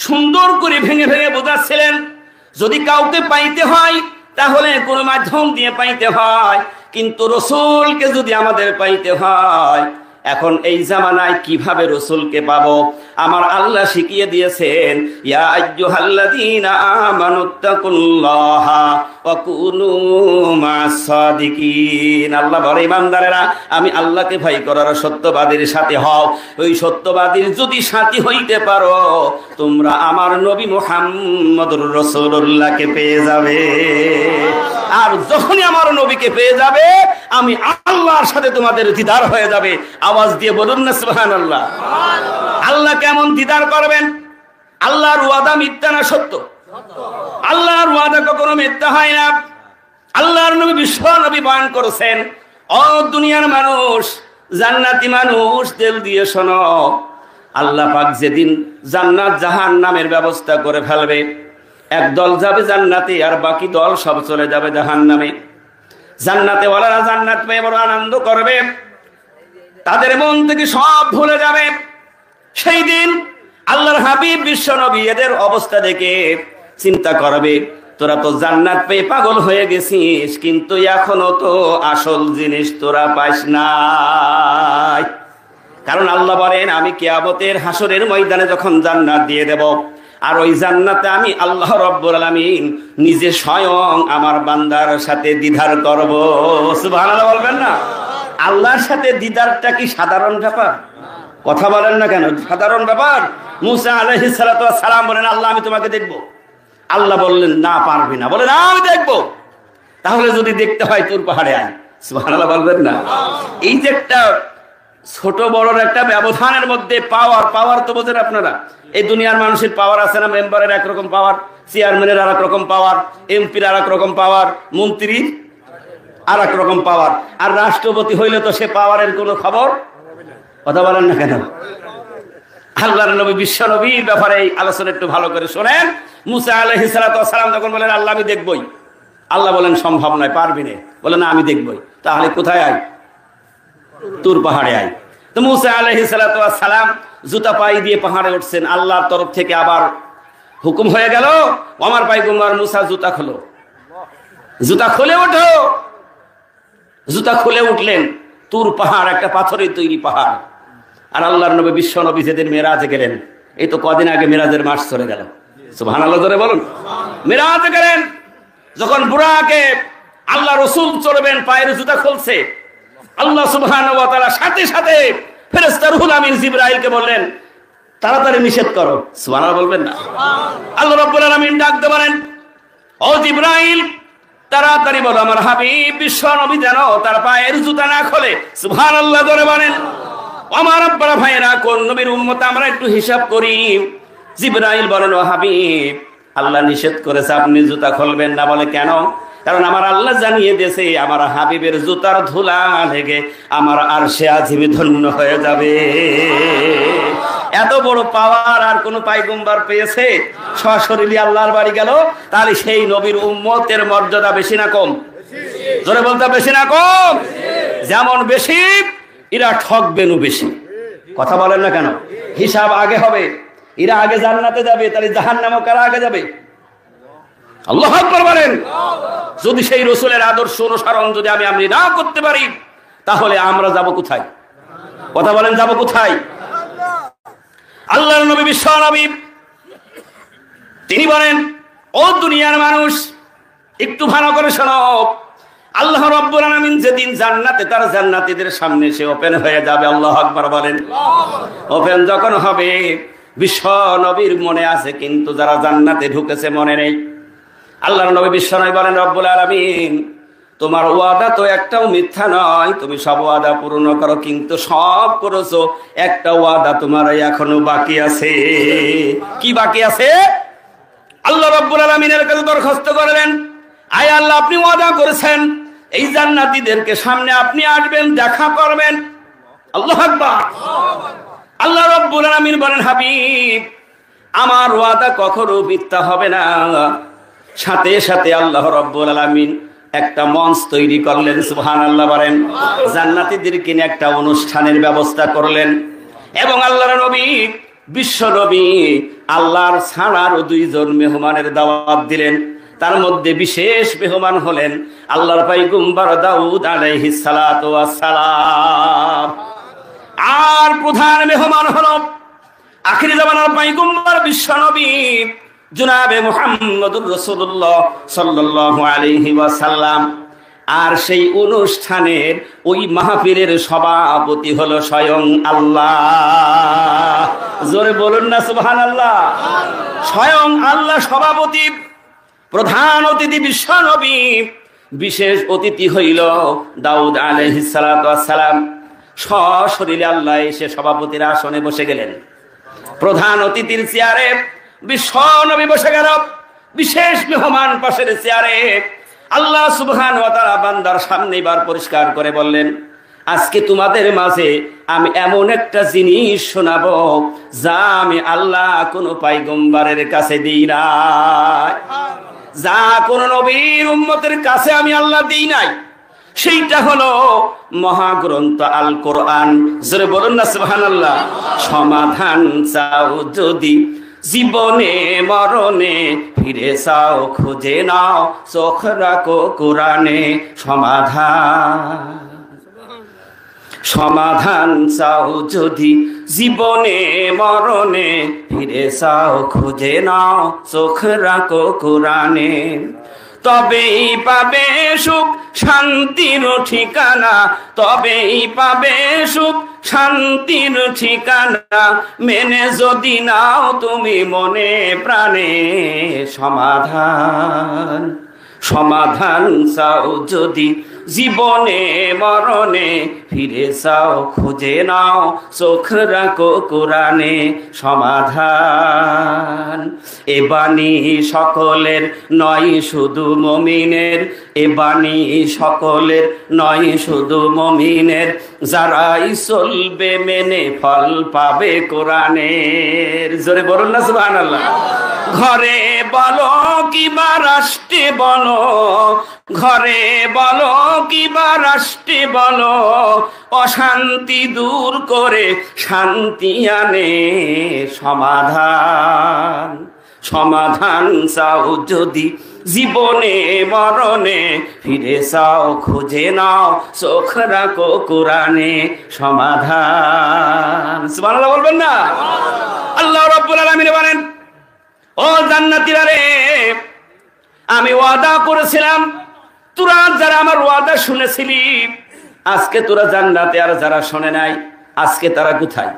সুন্দর করে ভেঙে ভেঙে বোঝাচ্ছিলেন, যদি কাউকে পাইতে হয় তাহলে কোন মাধ্যম দিয়ে পাইতে হয়, কিন্তু রাসূলকে যদি আমাদের পাইতে হয়, এখন এই জামানায় কিভাবে রাসূলকে পাবো? আমার আল্লাহ শিখিয়ে দিয়েছেন, ইয়া আইয়ুহাল্লাযীনা আমানুত্তাকুল্লাহা ওয়া কুনু মা'আস সাদিকিন। আল্লাহ বলে, ইমানদারেরা, আমি আল্লাহকে ভয় করার সত্যবাদীর সাথে হও। ওই সত্যবাদীর যদি সাথী হইতে পারো, তোমরা আমার নবী মুহাম্মদুর রাসূলুল্লাহকে পেয়ে যাবে। আর যখনই আমার নবীকে পেয়ে যাবে, আমি আল্লাহর সাথে তোমাদের দিদার হয়ে যাবে। আওয়াজ দিয়ে বলুন না সুবহানাল্লাহ। আল্লাহ কেমন দিদার করবেন? আল্লাহর ওয়াদা মিথ্যা না সত্য? আল্লাহর ওয়াদা কখনো মিথ্যা হয় না। আল্লাহর নবী বিশ্ব নবী বয়ান করেছেন, ও দুনিয়ার মানুষ, জান্নাতি মানুষ, দিল দিয়ে শোনো, আল্লাহ পাক যেদিন জান্নাত জাহান্নামের ব্যবস্থা করে ফেলবে, এক দল যাবে জান্নাতে, আর বাকি দল সব চলে যাবে জাহান্নামে। জান্নাতে ওয়ালারা জান্নাত পেয়ে বড় আনন্দ করবে, তাদের মন থেকে সব ভুলে যাবে। সেই দিন আল্লাহর হাবিব বিশ্ব নবী এদের অবস্থা দেখে চিন্তা করবে, তোরা তো জান্নাত পেয়ে পাগল হয়ে গেছিস, কিন্তু এখনো তো আসল জিনিস তোরা পাস নাই। কারণ আল্লাহ বলেন, আমি কিয়ামতের হাসরের ময়দানে যখন জান্নাত দিয়ে দেব, আর ওই জান্নাতে আমি আল্লাহ রাব্বুল আলামিন নিজে স্বয়ং আমার বান্দার সাথে দিদার করব। সুবহানাল্লাহ বলবেন না? আল্লাহর সাথে দিদারটা কি সাধারণ ব্যাপার? কথা বলেন না কেন? সাধারণ ব্যাপার? মুসা আলাইহিস সালাতু ওয়াস সালাম বলেন, আল্লাহ আমি তোমাকে দেখব। আল্লাহ বললেন, না পারবি না। বলে, না আমি দেখব। তাহলে যদি দেখতে হয় তুর পাহাড়ে আয়। সুবহানাল্লাহ বলবেন না? এই যে একটা ছোট বড়র একটা ব্যবধানের মধ্যে পাওয়ার তো বোঝেন আপনারা। এই দুনিয়ার মানুষের পাওয়ার আছে না? মেম্বারের একরকম পাওয়ার, চেয়ারম্যানের আর এক রকম পাওয়ার, এমপির আর এক রকম পাওয়ার, মন্ত্রীর আর এক রকম পাওয়ার, আর রাষ্ট্রপতি হইলে তো সে পাওয়ারের কোনো খবর। কথা বলেন না কেন? আল্লাহর নবী বিশ্ব নবীর ব্যাপারে এই আলোচনা একটু ভালো করে শোনেন। মুসা আলাইহিস সালাতু ওয়াস সালাম যখন বলেন, আল্লাহ আমি দেখবই, আল্লাহ বলেন সম্ভব নয়, পারবি না। বলে, না আমি দেখবই। তাহলে কোথায় আয়? তুর পাহাড়ে আয়। তো মুসা আলাইহিস সালাতু ওয়াস সালাম জুতা পায়ে দিয়ে পাহাড়ে উঠছেন। আল্লাহর তরফ থেকে আবার হুকুম হয়ে গেল, আমার পয়গম্বর মুসা জুতা খোলো, জুতা খুলে ওঠো। জুতা খুলে উঠলেন। তুর পাহাড় একটা পাথরের তৈরি পাহাড়। আর আল্লাহর নবী বিশ্ব নবী যেদিন মেরাজে গেলেন, এই তো কদিন আগে মেরাজের মাস চলে গেল। সুবহানাল্লাহ জোরে বলুন। মেরাজে গেলেন, যখন বুরাকে আল্লাহ রাসূল চলবেন, পায়ের জুতা খুলছে, আল্লাহ সুবহানাহু ওয়া তাআলা সাথে সাথে ফেরেশতা রুহুল আমিন জিবরাইলকে বললেন, তাড়াতাড়ি নিষেধ করো। সুবহানাল্লাহ বলবেন না? আল্লাহ রাব্বুল আলামিন ডাকতে বলেন, ও জিবরাইল তাড়াতাড়ি বলো আমার হাবিব বিশ্ব নবী যেন তার পায়ের জুতা না খোলে। সুবহানাল্লাহ জোরে বলেন। আমার আব্বারা ভাইয়েরা, কোন নবীর উম্মত আমরা একটু হিসাব করি। জিবরাইল বলেন, ও হাবিব আল্লাহ নিষেধ করেছে, আপনি জুতা খুলবেন না। বলে, কেন? কারণ আমার আল্লাহ জানিয়ে দিয়েছে আমার হাবিবের জুতার ধুলা লেগে আমার আরশে আজিম ধন্য হয়ে যাবে। এত বড় পাওয়ার আর কোন পয়গম্বর পেয়েছে? সশরীরে আল্লাহর বাড়ি গেল। তাহলে সেই নবীর উম্মতের মর্যাদা বেশি না কম? জোরে বলতে, বেশি না কম? যেমন বেশি, এরা ঠকবেনও বেশি। কথা বলেন না কেন? হিসাব আগে হবে। এরা আগে জান্নাতে যাবে, তাহলে জাহান্নামে কারা আগে যাবে? আল্লাহু আকবার বলেন। যদি সেই রাসূলের আদর্শ অনুসরণ যদি আমি না করতে পারি, তাহলে আমরা যাব কোথায়? কথা বলেন, যাব কোথায়? আল্লাহর নবী বিশ্ব নবী তিনি বলেন, ও দুনিয়ার মানুষ একটু ভালো করে শোনো। আল্লাহ রাব্বুল আলামিন যেদিন জান্নাতে তার জান্নাতীদের সামনে সে ওপেন হয়ে যাবে। আল্লাহু আকবার বলেন। ওপেন যখন হবে, বিশ্ব নবীর মনে আছে, কিন্তু যারা জান্নাতে ঢুকেছে মনে নেই। আল্লাহর নবী বিশ্ব নবী বলেন, রব্বুল আলামিন তোমার ওয়াদা তো একটাও মিথ্যা নয়, তুমি সব ওয়াদা পূর্ণ করো, কিন্তু সব করেছো, একটা ওয়াদা তোমার এখনো বাকি আছে। কি বাকি আছে? আল্লাহ রাব্বুল আলামিনের কাছে দরখাস্ত করলেন, আয় আল্লাহ আপনি ওয়াদা করেছেন এই জান্নাতীদেরকে সামনে আপনি আসবেন, দেখা করবেন। আল্লাহু আকবার। আল্লাহ রাব্বুল আলামিন বলেন, হাবিব আমার ওয়াদা কখনো মিথ্যা হবে না। সাথে সাথে আল্লাহ রাব্বুল আলামিন একটা মঞ্চ তৈরি করলেন। সুবহানাল্লাহ বলেন। জান্নাতীদেরকে নিয়ে একটা অনুষ্ঠানের ব্যবস্থা করলেন। এবং আল্লাহর নবী বিশ্ব নবী আল্লাহর ছাড়ার 2জন মেহমানের দাওয়াত দিলেন। তার মধ্যে বিশেষ মেহমান হলেন আল্লাহর পয়গম্বর দাউদ আলাইহিস সালাতু ওয়াস সালাম। আর প্রধান মেহমান হলো আখিরি জামানার পয়গম্বর বিশ্ব নবী জনাবে মুহাম্মদুর রাসূলুল্লাহ সাল্লাল্লাহু আলাইহি ওয়াসাল্লাম। আর সেই অনুষ্ঠানের ওই মাহফিলের সভাপতি হলো স্বয়ং আল্লাহ। জোরে বলুন না সুবহানাল্লাহ। স্বয়ং আল্লাহ সভাপতি, প্রধান অতিথি বিশ্ব নবী, বিশেষ অতিথি হইল দাউদ আলাইহিস সালাতু ওয়াস সালাম। সশরীরে আল্লাহ এসে সভাপতির আসনে বসে গেলেন। প্রধান অতিথির চেয়ারে বিশ্ব নবী বসে গেল, বিশেষ মেহমান পাশের চেয়ারে। আল্লাহ সুবহানাহু ওয়া তাআলা বান্দার সামনে এবার পরিষ্কার করে বললেন, আজকে তোমাদের মাঝে আমি এমন একটা জিনিস শোনাবো যা আমি আল্লাহ কোন পয়গম্বরের কাছে দিই নাই, যা কোন নবীর উম্মতের কাছে আমি আল্লাহ দিই নাই। সেইটা হলো মহাগ্রন্থ আল কোরআন। জোরে বলুন না সুবহানাল্লাহ। সমাধান চাও যদি জীবনে মরণে, ফিরে চাও খুঁজে নাও চোখ রাখো কোরআনে। সমাধান চাও যদি জীবনে মরণে, ফিরে চাও খুঁজে নাও চোখ রাখো কোরআনে। তবেই পাবে সুখ শান্তির ঠিকানা, তবেই পাবে সুখ শান্তির ঠিকানা, মেনে যদি নাও তুমি মনে প্রাণে। সমাধান চাও যদি জীবনে মরণে, ফিরে চাও খুঁজে নাও চোখ রাখো কোরআনে। সমাধান এ বাণী সকলের নয় শুধু মুমিনের, এ বাণী সকলের নয় শুধু মুমিনের, যারাই চলবে মেনে ফল পাবে কোরআনের। জোরে বলুন না সুবহানাল্লাহ। ঘরে বলো কিবা রাষ্ট্রে বলো, ঘরে বলো কিবা রাষ্ট্রে বলো, অশান্তি দূর করে শান্তি আনে। সমাধান চাও যদি জীবনে মরণে, ফিরে চাও খুঁজে নাও চোখ রাখো কোরআনে। সমাধান সুবহানাল্লাহ বলবেন না? আল্লাহ রাব্বুল আলামিন বলেন, ও জান্নাতীরা রে, আমি ওয়াদা করেছিলাম, তোরা যারা আমার ওয়াদা শুনেছিলি, আজকে তোরা জান্নাতে, আর যারা শোনে নাই আজকে তারা কোথায়?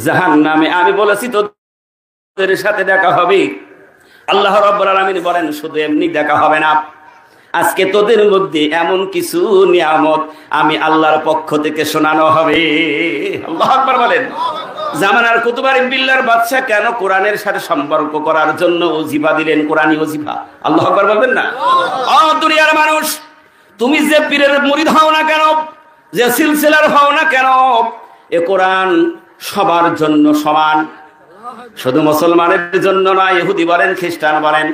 জাহান্নামে। আমি বলেছি তোদের সাথে দেখা হবে। আল্লাহ রাব্বুল আলামিন বলেন, শুধু এমনি দেখা হবে না, আজকে তোদের মধ্যে এমন কিছু নিয়ামত আমি আল্লাহর পক্ষ থেকে শোনানো হবে। আল্লাহু আকবার বলেন। জামানার কুতুবার বিল্লার বাদশা কেন কোরআনের সাথে সম্পর্ক করার জন্য ওজিফা দিলেন, কোরআনী ওজিফা। আল্লাহু আকবার বলবেন না? ও দুনিয়ার মানুষ, তুমি যে পীরের মুরিদ হও না কেন, যে সিলসিলার হও না কেন, এ কোরআন সবার জন্য সমান। শুধু মুসলমানের জন্য না, ইহুদি বলেন, খ্রিস্টান বলেন,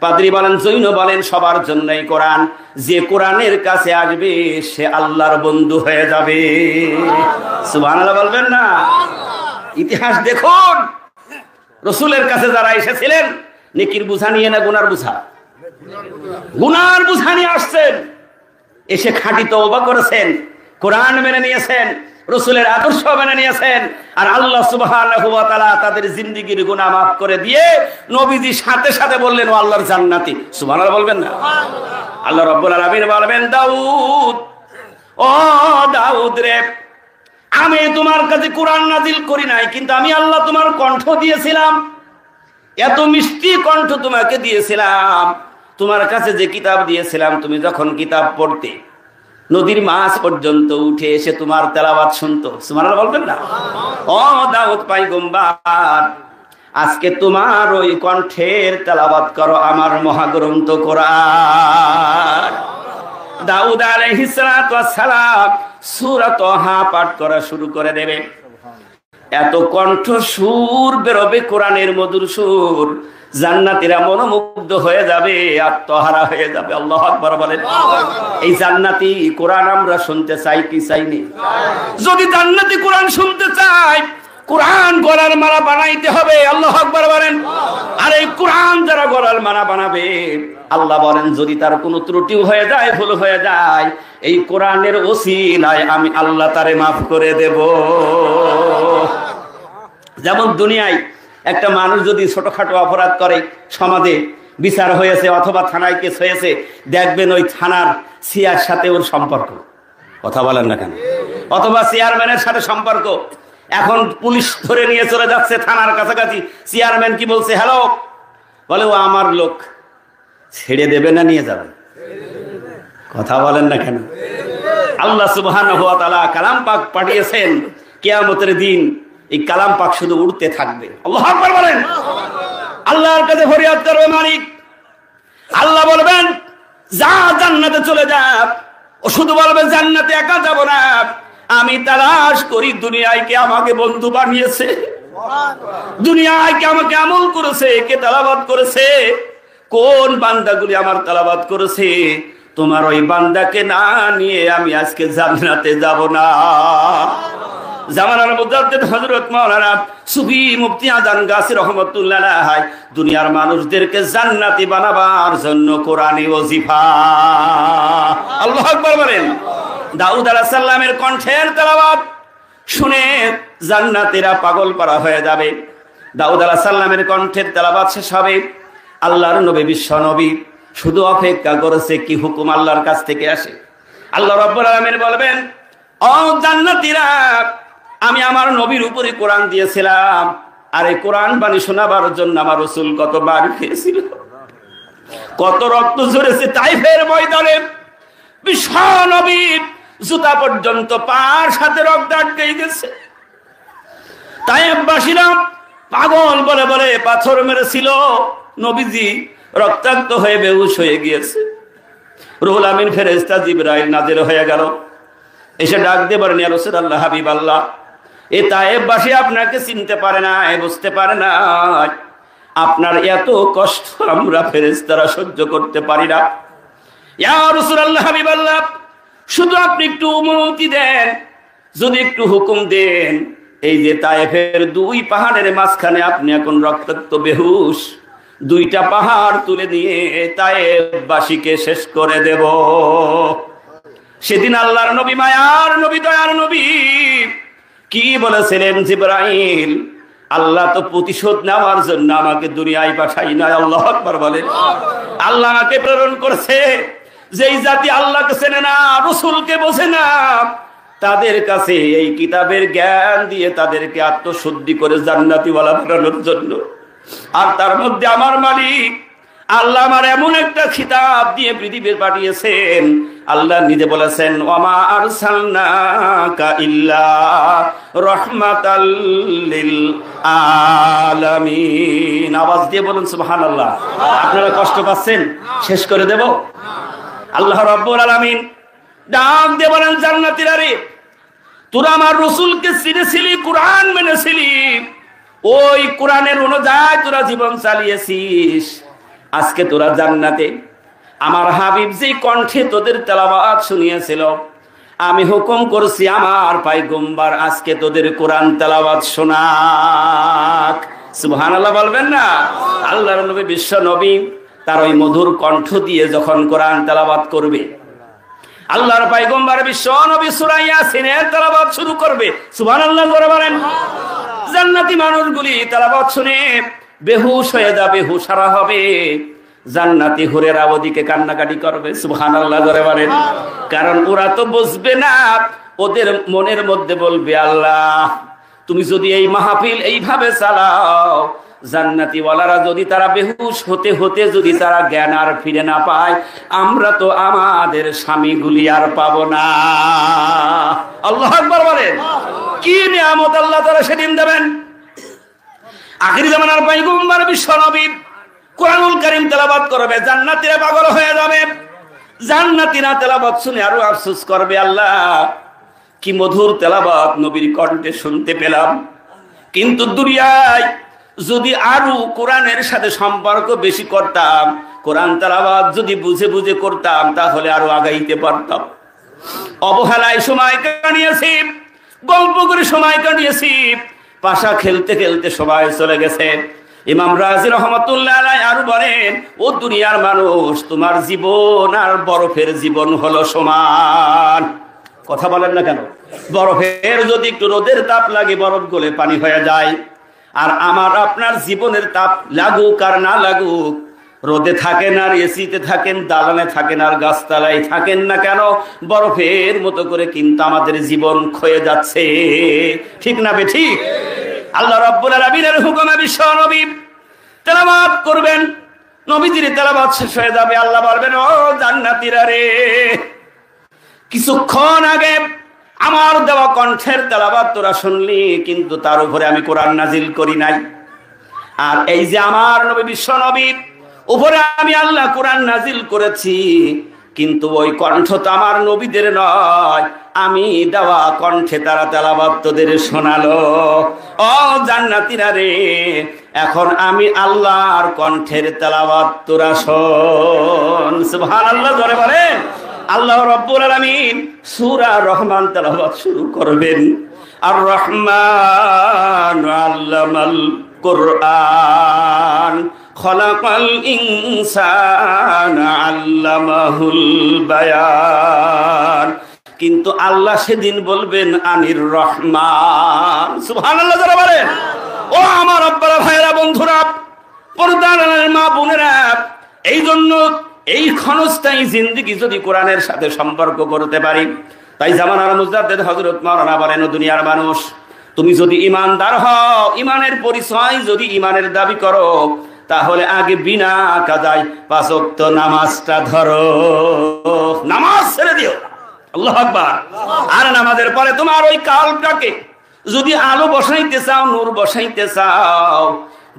পাদ্রী বলেন, জৈন বলেন, সবার জন্যই কোরআন। যে কোরআনের কাছে আসবে সে আল্লাহর বন্ধু হয়ে যাবে। সুবহানাল্লাহ বলবেন না? ইতিহাস দেখুন, রসুলের কাছে যারা এসেছিলেন নেকির বুঝা নিয়ে না গুনার বুঝা, গুনার বুঝা নিয়ে আসছেন, এসে খাঁটি তওবা করেছেন, কোরআন মেনে নিয়েছেন, রসুলের আদর্শ মেনে নিয়েছেন, আর আল্লাহ সুবহানাহু ওয়া তাআলা তাদের জিন্দেগির গুনাহ মাফ করে দিয়ে নবীজি সাথে সাথে বললেন ও আল্লাহর জান্নাতি। সুবহানাল্লাহ বলবেন না? আল্লাহ রাব্বুল আলামিন বলবেন, দাউদ, ও দাউদ রে, আমি তোমার কাছে কোরআন নাজিল করি নাই, কিন্তু আমি আল্লাহ তোমার কণ্ঠ দিয়েছিলাম, এত মিষ্টি কণ্ঠ তোমাকে দিয়েছিলাম। তোমার কাছে যে কিতাব দিয়েছিলাম, তুমি যখন কিতাব পড়তে নদীর মাছ পর্যন্ত উঠে এসে তোমার তেলাওয়াত শুনতো। সুবহানাল্লাহ বলবেন না? ও দাউদ পয়গম্বর, আজকে তোমার ওই কণ্ঠের তেলাওয়াত করো আমার মহাগ্রন্থ কোরআন। দাউদ আলাইহিস সালাতু ওয়াস সালাম সূরা তাহা পাঠ করা শুরু করে দেবে, এত কণ্ঠ সুর বেরোবে, কোরআনের মধুর সুর, জান্নাতীরা মনোমুগ্ধ হয়ে যাবে, আত্মহারা হয়ে যাবে। আল্লাহু আকবার বলেন। এই জান্নাতি কোরআন আমরা শুনতে চাই কি চাইনি? যদি জান্নাতি কোরআন শুনতে চাই, কোরআন গলার মালা বানাইতে হবে। আল্লাহু আকবার বলেন। আর এই কোরআন যারা গলার মালা বানাবে, আল্লাহ বলেন যদি তার কোনো ত্রুটি হয়ে যায়, ভুল হয়ে যায়, এই কোরআনের ওসিলায় আমি আল্লাহ তারে মাফ করে দেব। যেমন দুনিয়ায় একটা মানুষ যদি ছোটখাটো অপরাধ করে, সমাজে বিচার হয়েছে অথবা থানায় কেস হয়েছে, দেখবেন ওই থানার সিআর সাথে ওর সম্পর্ক, কথা বলেন না কেন, অথবা চেয়ারম্যানের সাথে সম্পর্ক। এখন পুলিশ ধরে নিয়ে চলে যাচ্ছে থানার কাছাকাছি, চেয়ারম্যান কি বলছে? হ্যালো, বলে ও আমার লোক, ছেড়ে দেবে না নিয়ে যাবে? কথা বলেন না কেন? আল্লাহ সুবহানাহু ওয়া তাআলা কালাম পাক পাঠিয়েছেন, কিয়ামতের দিন এই কালাম পাক শুধু উড়তে থাকবে। আল্লাহু আকবার বলেন। আল্লাহর কাছে ফরিয়াদ করবে মালিক, আল্লাহ বলবেন যা জান্নাতে চলে যা। ও শুধু বলবে জান্নাতে একা যাব না, আমি তালাশ করি দুনিয়ায় কে আমাকে বন্ধু বানিয়েছে, দুনিয়ায় কে আমাকে আমল করেছে, কে তেলাওয়াত করেছে, কোন বান্দাগুলি আমার তেলাওয়াত করেছে। তোমার ওই বান্দাকে না নিয়ে আমি আজকে জান্নাতে যাব না। জামানার মুজাদ্দিদ হযরত মাওলানা সুফি মুফতি আজান গাছি রহমাতুল্লাহ আলাইহি দুনিয়ার মানুষদেরকে জান্নাতি বানাবার জন্য কোরআনী ওজিফা। আল্লাহু আকবার বলেন। দাউদ আলাইহিস সালামের কণ্ঠের তেলাওয়াত শুনে জান্নাতীরা পাগল পারা হয়ে যাবে। দাউদ আলাইহিস সালামের কণ্ঠের তেলাওয়াত শেষ হবে, আল্লাহর নবী বিশ্ব নবী শুধু অপেক্ষা করেছে কি হুকুম আল্লাহর কাছ থেকে আসে। আল্লাহ রাব্বুল আলামিন বলবেন, ও জান্নাতীরা, আমি আমার নবীর উপরে কোরআন দিয়েছিলাম, আর এই কোরআন বাণী শোনাবার জন্য আমার রাসূল কত বার খেয়েছিল, কত রক্ত ঝরেছে তাইফের ময়দানে। বিশ্ব নবী জুতা পর্যন্ত পার সাথে রক্ত আটকে গেছে। তাইফবাসীরা পাগল বলে বলে পাথর মেরেছিল, নবীজি রক্তাক্ত হয়ে বেহুশ হয়ে গিয়েছে। রুহুল আমিন ফেরেশতা জিবরাইল নাজির হয়ে গেল, এসে ডাক দিয়ে বলেন, ইয়া রাসূলুল্লাহ, হাবিবাল্লাহ, এই তায়েফবাসী আপনাকে চিনতে পারে না, বুঝতে পারে না, আপনার এত কষ্ট আমরা ফেরেশতারা সহ্য করতে পারি না। ইয়া রাসূলুল্লাহ, হাবিবাল্লাহ, শুধু আপনি একটু অনুমতি দেন, যদি একটু হুকুম দেন, এই যে তায়েফের দুই পাহাড়ের মাঝখানে আপনি এখন রক্তাক্ত বেহুশ, দুইটা পাহাড় তুলে নিয়ে তায়েফবাসীকে শেষ করে দেব। সেদিন আল্লাহর নবী, মায়ার নবী, দয়ার নবী কি বলেছিলেন? জিবরাইল, আল্লাহ তো প্রতিশোধ নেওয়ার জন্য আমাকে দুনিয়ায় পাঠাই না। আল্লাহু আকবার বলেন। আল্লাহ আমাকে প্রেরণ করেছে যেই জাতি আল্লাহকে চেনে না, রাসূলকে বোঝে না, তাদের কাছে এই কিতাবের জ্ঞান দিয়ে তাদেরকে আত্মশুদ্ধি করে জান্নাতীওয়ালা বানানোর জন্য। আর তার মধ্যে আমার মালিক আল্লাহ আমার এমন একটা খিতাব দিয়ে পৃথিবীতে পাঠিয়েছেন। আল্লাহ নিজে বলেছেন, ওয়ামা আরসালনাকা ইল্লা রাহমাতাল লিল আলামিন। আওয়াজ দিয়ে বলুন সুবহানাল্লাহ। আপনারা কষ্ট পাচ্ছেন? শেষ করে দেব? আল্লাহ রাব্বুল আলামিন ডাক দিয়ে বলেন, জান্নাতীরা রে, তোরা আমার রাসূলকে চিনেছিলি, কোরআন মেনেছিলি, ওই কোরআনের অনুযায়ী তোরা জীবন চালিয়েছিস, আজকে তোরা জান্নাতে। আমার হাবিব যে কণ্ঠে তোদের তেলাওয়াত শুনিয়েছিল, আমি হুকুম করছি আমার পয়গম্বর আজকে তোদের কোরআন তেলাওয়াত শোনাক। সুবহানাল্লাহ বলবেন না? আল্লাহর নবী বিশ্ব নবী তার ওই মধুর কণ্ঠ দিয়ে যখন কোরআন তেলাওয়াত করবে, আল্লাহর পয়গম্বর বিশ্ব নবী সূরা ইয়াসিনের তেলাওয়াত শুরু করবে। সুবহানাল্লাহ বলেন। জান্নাতি মানুষগুলি তেলাওয়াত শুনে বেহুশ হয়ে যাবে, হুশারা হবে। জান্নাতি হুরেরা ওদিকে কান্নাকাটি করবে। সুবহানাল্লাহ বলেন। কারণ ওরা তো বুঝবে না, ওদের মনের মধ্যে বলবে, আল্লাহ তুমি যদি এই মাহফিল এইভাবে চালাও, জান্নাতি ওয়ালারা যদি তারা বেহুশ হতে হতে যদি তারা জ্ঞান আর ফিরে না পায়, আমরা তো আমাদের স্বামীগুলি আর পাবো না। আল্লাহু আকবার বলেন। কি নিয়ামত আল্লাহ তাআলা সেদিন দেবেন। আখির জামানার পয়গম্বর বিশ্ব নবী কোরআনুল কারীম তেলাওয়াত করবে, জান্নাতীরা পাগল হয়ে যাবে। জান্নাতীরা তেলাওয়াত শুনে আরো আফসোস করবে, আল্লাহ কি মধুর তেলাওয়াত নবীর কণ্ঠে শুনতে পেলাম, কিন্তু দুনিয়ায় যদি আরো কোরআনের সাথে সম্পর্ক বেশি করতাম, কোরআন তেলাওয়াত যদি বুঝে বুঝে করতাম, তাহলে আরো আগাইতে পারতাম। অবহেলায় সময় কাটিয়েছি, গল্প করে সময় কাটিয়েছি, পাশা খেলতে খেলতে সময় চলে গেছে। ইমাম রাজি রহমাতুল্লাহ আলাইহি আরো বলেন, ও দুনিয়ার মানুষ, তোমার জীবন আর বরফের জীবন হলো সমান। কথা বলেন না কেন? বরফের যদি একটু রোদের তাপ লাগে, বরফ গলে পানি হয়ে যায়। আর আমার আপনার জীবনের তাপ লাগুক আর না লাগুক, রোদে থাকেন আর এসিতে থাকেন, দালানে থাকেন আর গাছতলায় থাকেন না কেন, বরফের মতো করে কিন্তু আমাদের জীবন ক্ষয়ে যাচ্ছে। ঠিক না বে ঠিক? আল্লাহ রাব্বুল আলামিনের হুকুমে বিশ্ব নবী তেলাওয়াত করবেন। নবীজির তেলাওয়াত শেষ হয়ে যাবে, আল্লাহ বলবেন, ও জান্নাতীরা রে, কিছুক্ষণ আগে আমার দেওয়া কণ্ঠের তেলাওয়াত তোরা শুনলি, কিন্তু তার উপরে আমি কোরআন নাজিল করি নাই। আর এই যে আমার নবী বিশ্ব নবীর উপরে আমি আল্লাহ কোরআন নাজিল করেছি, কিন্তু ওই কণ্ঠ তো আমার নবীদের নয়, আমি দেওয়া কণ্ঠে তারা তেলাওয়াত তোদের শোনালো। ও জান্নাতীরা রে, এখন আমি আল্লাহর কণ্ঠের তেলাওয়াত তোরা শোন। সুবহানাল্লাহ, জোরে বলেন। আল্লাহ রাব্বুল আলামিন সূরা রহমান তেলাওয়াত শুরু করবেন। আর রহমান আল্লামাল কুরআন খলাকাল ইনসানা আল্লামাহুল বায়ান। কিন্তু আল্লাহ সেদিন বলবেন আনির রহমান। সুবহানাল্লাহ, যারা বলেন। ও আমার আব্বারা, ভাইরা, বন্ধুরা, পর্দার মা বোনেরা, এই জন্য এই ক্ষণস্থায়ী জিন্দেগি যদি কোরআনের সাথে সম্পর্ক করতে পারি, তাই জামানার মুজাদ্দিদ হযরত মাওলানা বলেন, দুনিয়ার মানুষ, তুমি যদি ইমানদার হও, ইমানের পরিচয় যদি ইমানের দাবি করো, তাহলে আগে বিনা কাদায় 5 ওয়াক্ত নামাজটা ধরো। নামাজ ছেড়ে দিও। আল্লাহু আকবার। আর নামাজের পরে তোমার ওই কালটাকে যদি আলো বসাইতে চাও, নূর বসাইতে চাও,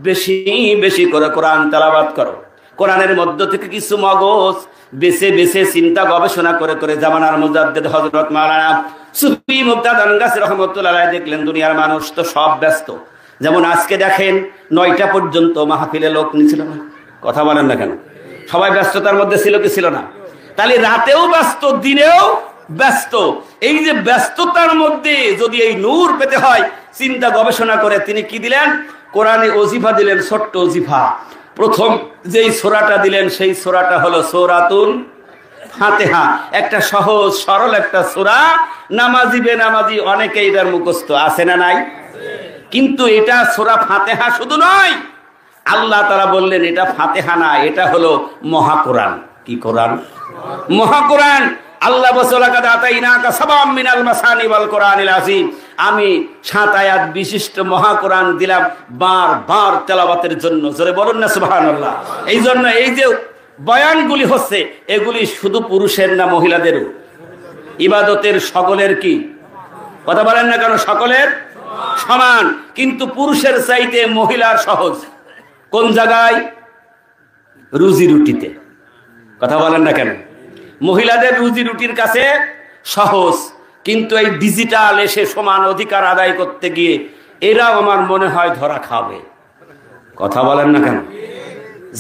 বেশি বেশি করে কোরআন তেলাওয়াত করো। কোরআনের মধ্য থেকে কিছু মগজ বেছে বেছে চিন্তা গবেষণা করে করে জামানার মুজাদ্দিদ হযরত মাওলানা সুফি মুক্তাদার গাছী রাহমাতুল্লাহ আলাইহি দেখলেন, দুনিয়ার মানুষ তো সব ব্যস্ত। যেমন আজকে দেখেন 9টা পর্যন্ত মাহফিলে লোক নিছিল না। কথা বলেন না কেন? সবাই ব্যস্ততার মধ্যে ছিল কি ছিল না? তাহলে রাতেও ব্যস্ত, দিনেও ব্যস্ত। এই যে ব্যস্ততার মধ্যে যদি এই নূর পেতে হয়, চিন্তা গবেষণা করে তিনি কি দিলেন? কোরআনে ওজিফা দিলেন, ছোট্ট ওজিফা। প্রথম যেই সূরাটা দিলেন সেই সূরাটা হলো সূরাতুল ফাতিহা। একটা সহজ সরল একটা সূরা। নামাজি বেনামাজি অনেকেই এটার মুখস্থ আছে না নাই? কিন্তু এটা সূরা ফাতিহা শুধু নয়, আল্লাহ তাআলা বললেন এটা ফাতিহা না, এটা হলো মহাকুরআন। কি কোরআন? মহাকুরআন। আল্লাহ আমি 7 আয়াত বিশিষ্ট মহাকুরআন দিলাম বারবার তেলাওয়াতের জন্য। জোরে বলুন না সুবহানাল্লাহ। এই জন্য এই যে বয়ানগুলি হচ্ছে, এগুলি শুধু পুরুষের না মহিলাদেরও? ইবাদতের সকলের কি? কথা বলেন না কেন? সকলের সমান। কিন্তু পুরুষের চাইতে মহিলার সহজ কোন জায়গায়? রুজি রুটিতে। কথা বলেন না কেন? মহিলাদের রুজি রুটির কাছে সহজ, কিন্তু এই ডিজিটাল এসে সমান অধিকার আদায় করতে গিয়ে এরাও আমার মনে হয় ধরা খাবে। কথা বলেন না কেন?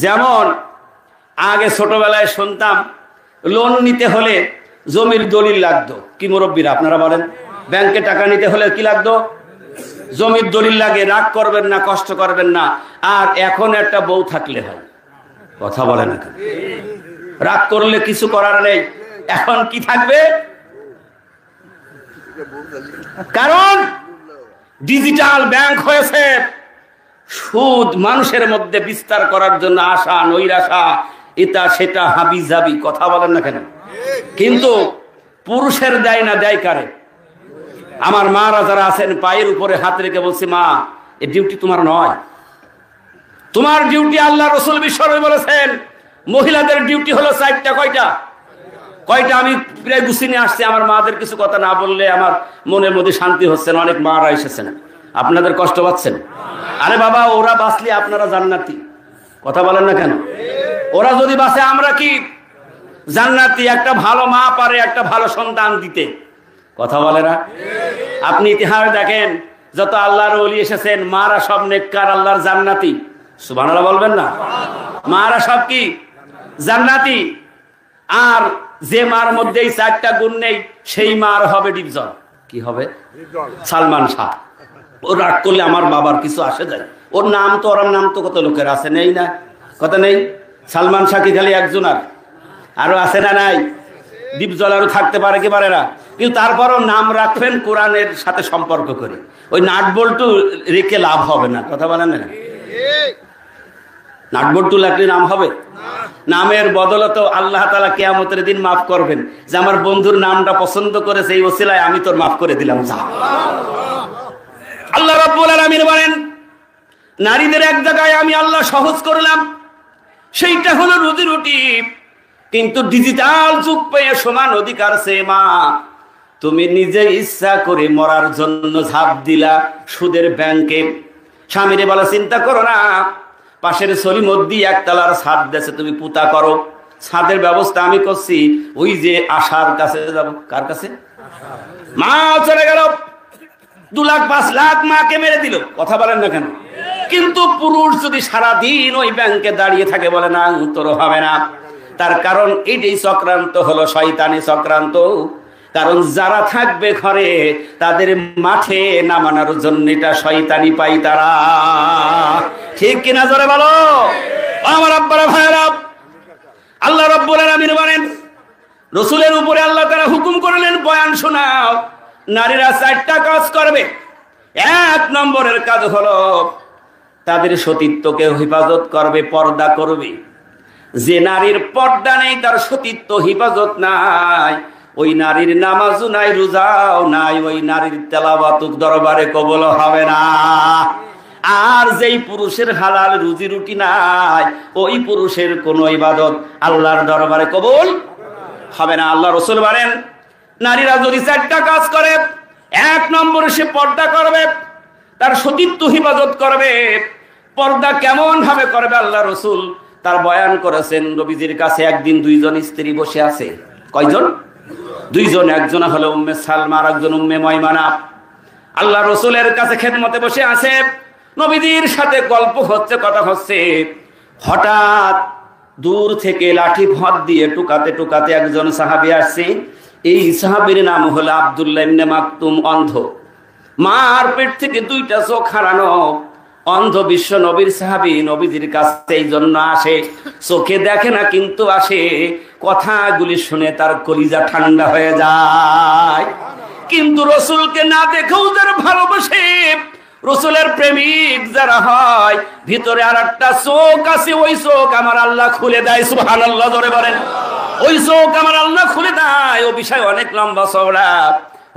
যেমন আগে ছোটবেলায় শুনতাম লোন নিতে হলে জমির দলিল লাগতো। কি মুরব্বীরা আপনারা বলেন? ব্যাংকে টাকা নিতে হলে কি লাগতো? জমির দলিল লাগে। রাগ করবেন না, কষ্ট করবেন না। আর এখন একটা বউ থাকলে হয়। কথা বলেন না কেন? রাগ করলে কিছু করার নেই। এখন কি থাকবে? কারণ ডিজিটাল ব্যাংক হয়েছে। সুদ মানুষের মধ্যে বিস্তার করার জন্য আশা, নৈরাশা, এটা সেটা, হাবি জাবি। কথা বলেন না কেন? কিন্তু পুরুষের দেয় না, দেয় কারে? আমার মারা যারা আছেন পায়ের উপরে হাত রেখে বলছি, মা এই ডিউটি তোমার নয়, তোমার ডিউটি আল্লাহ রাসূল বিশ্বনবী বলেছেন মহিলাদের ডিউটি হলো 4টা। কয়টা? কয়টা? আমি প্রায় গুছিয়ে নিয়ে আসছি। আমার মাদের কিছু কথা না বললে আমার মনের মধ্যে শান্তি হচ্ছে না। অনেক মারা এসেছেন, আপনাদের কষ্ট পাচ্ছেন। আরে বাবা, ওরা বাঁচলে আপনারা জান্নাতি। কথা বলেন না কেন? ওরা যদি বাঁচে আমরা কি জান্নাতি? একটা ভালো মা পারে একটা ভালো সন্তান দিতে। কথা বলে না? আপনি ইতিহাস দেখেন, যত আল্লাহর ওলি এসেছেন মারা সব নেককার, আল্লাহর জান্নাতি। সুবহানাল্লাহ বলবেন না? মারা সব কি জান্নাতি। আর যে মার মধ্যে এই 4টা গুণ নেই, সেই মার হবে ডিপজল। কি হবে? সালমান শাহ। ও রাগ করলে আমার বাবার কিছু আসে যায়। ওর নাম তো, ওর নাম তো কত লোকের আছে, নেই না? কথা নেই? সালমান শাহ কি খালি একজন? আর আরো আছে না নাই? ডিপজল আরো থাকতে পারে কি পারে না? কিন্তু তারপরও নাম রাখবেন কোরআনের সাথে সম্পর্ক করে। ওই নাট বল্টু রেখে লাভ হবে না। কথা বলেন না? নাট বল্টু লাগলে নাম হবে? নামের বদলত আল্লাহ তাআলা কিয়ামতের দিন মাফ করবেন, যে আমার বন্ধুর নামটা পছন্দ করেছে, এই ওসিলায় আমি তোর মাফ করে দিলাম। যা। আল্লাহ রাব্বুল আলামিন বলেন, নারীদের এক জায়গায় আমি আল্লাহ সহজ করলাম, সেইটা হলো রুজি রুটি। কিন্তু ডিজিটাল যুগ পেয়ে সমান অধিকার সে মা, তুমি নিজে ইচ্ছা করে মরার জন্য ঝাঁপ দিলা সুদের ব্যাংকে। স্বামীরে বলা, চিন্তা করো না, পাশের সলি মধ্যে একতলার ছাদ দেশে তুমি পুতা করো, ছাদের ব্যবস্থা আমি করছি। ওই যে আশার কাছে যাব। কার কাছে? মা চলে গেল, 2 লাখ 5 লাখ মাকে মেরে দিল। কথা বলেন না কেন? কিন্তু পুরুষ যদি সারাদিন ওই ব্যাংকে দাঁড়িয়ে থাকে, বলে না তোর হবে না। তার কারণ এটাই চক্রান্ত হলো, শয়তানি চক্রান্ত। কারণ যারা থাকবে ঘরে তাদের মাঠে নামানোর জন্য এটা শয়তানি পাই তারা। ঠিক কিনা জোরে বলো আমার আব্বারা ভাইরা। আল্লাহ রাব্বুল আলামিন বলেন, রাসূলের উপরে আল্লাহ তাআলা হুকুম করলেন, বয়ান শোনাও। নারীরা 4টা কাজ করবে। 1 নম্বরের কাজ হলো তাদের সতীত্বকে হেফাজত করবে, পর্দা করবে। যে নারীর পর্দা নেই, তার সতীত্ব হেফাজত নাই, ওই নারীর নামাজও নাই, রোজাও নাই, ওই নারীর তেলাওয়াত দরবারে কবুল হবে না। আর যেই পুরুষের হালাল রুজি রুটি নাই, ওই পুরুষের কোনো ইবাদত আল্লাহর দরবারে কবুল হবে না। আল্লাহ রাসূল বলেন, নারীরা যদি 4টা কাজ করে, 1 নম্বরে সে পর্দা করবে, তার সতীত্ব হেফাজত করবে। পর্দা কেমন ভাবে করবে আল্লাহ রাসূল তার বয়ান করেছেন। নবীজির কাছে একদিন 2জন স্ত্রী বসে আছে। কয়জন? 2জন। একজন হলো উম্মে সালমা, আর একজন উম্মে মাইমানা। আল্লাহ রাসূলের কাছে খেদমতে বসে আছে, নবীজির সাথে গল্প হচ্ছে, কথা হচ্ছে। হঠাৎ দূর থেকে লাঠি ভর দিয়ে টুকাতে টুকাতে একজন সাহাবী আসছে। এই সাহাবীর নাম হলো আব্দুল্লাহ ইবনে মাকতুম, অন্ধ। মার পেট থেকে 2টা চোখ হারানো, অন্ধ বিশ্ব নবীর সাহাবী। নবীজির কাছে এই জন্য আসে, চোখে দেখে না কিন্তু আসে, কথাগুলি শুনে তার কলিজা ঠান্ডা হয়ে যায়। কিন্তু রাসূলকে না দেখেও যারা ভালোবাসে, রাসূলের প্রেমিক যারা হয়, ভিতরে আরেকটা চোখ আছে, ওই চোখ আমার আল্লাহ খুলে দেয়। সুবহানাল্লাহ জোরে বলেন। ওই চোখ আমার আল্লাহ খুলে দেয়। ও বিষয় অনেক লম্বা চওড়া।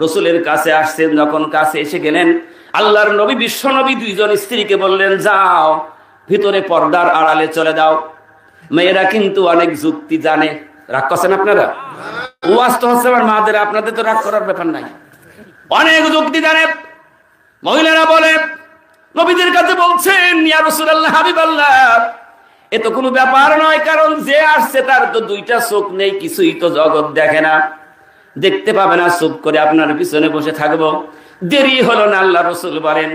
রাসূলের কাছে আসছেন, যখন কাছে এসে গেলেন, আল্লাহর নবী বিশ্ব নবী 2জন স্ত্রীকে বললেন, যাও ভিতরে পর্দার আড়ালে চলে যাও। মেয়েরা কিন্তু অনেক যুক্তি জানে। রাগ করছেন আপনারা? ওয়াজ তো হচ্ছে আমার মাদের, আপনাদের তো রাগ করার ব্যাপার নাই। অনেক যুক্তি জানে। মহিলারা বলে, নবীদের কাছে বলছেন, ইয়া রাসূলুল্লাহ, হাবিবাল্লাহ, এ তো কোনো ব্যাপার নয়, কারণ যে আসছে তার তো 2টা চোখ নেই, কিছুই তো জগৎ দেখে না, দেখতে পাবে না, চুপ করে আপনার পিছনে বসে থাকবো। দেরি হলো না। আল্লাহ রাসূল বলেন,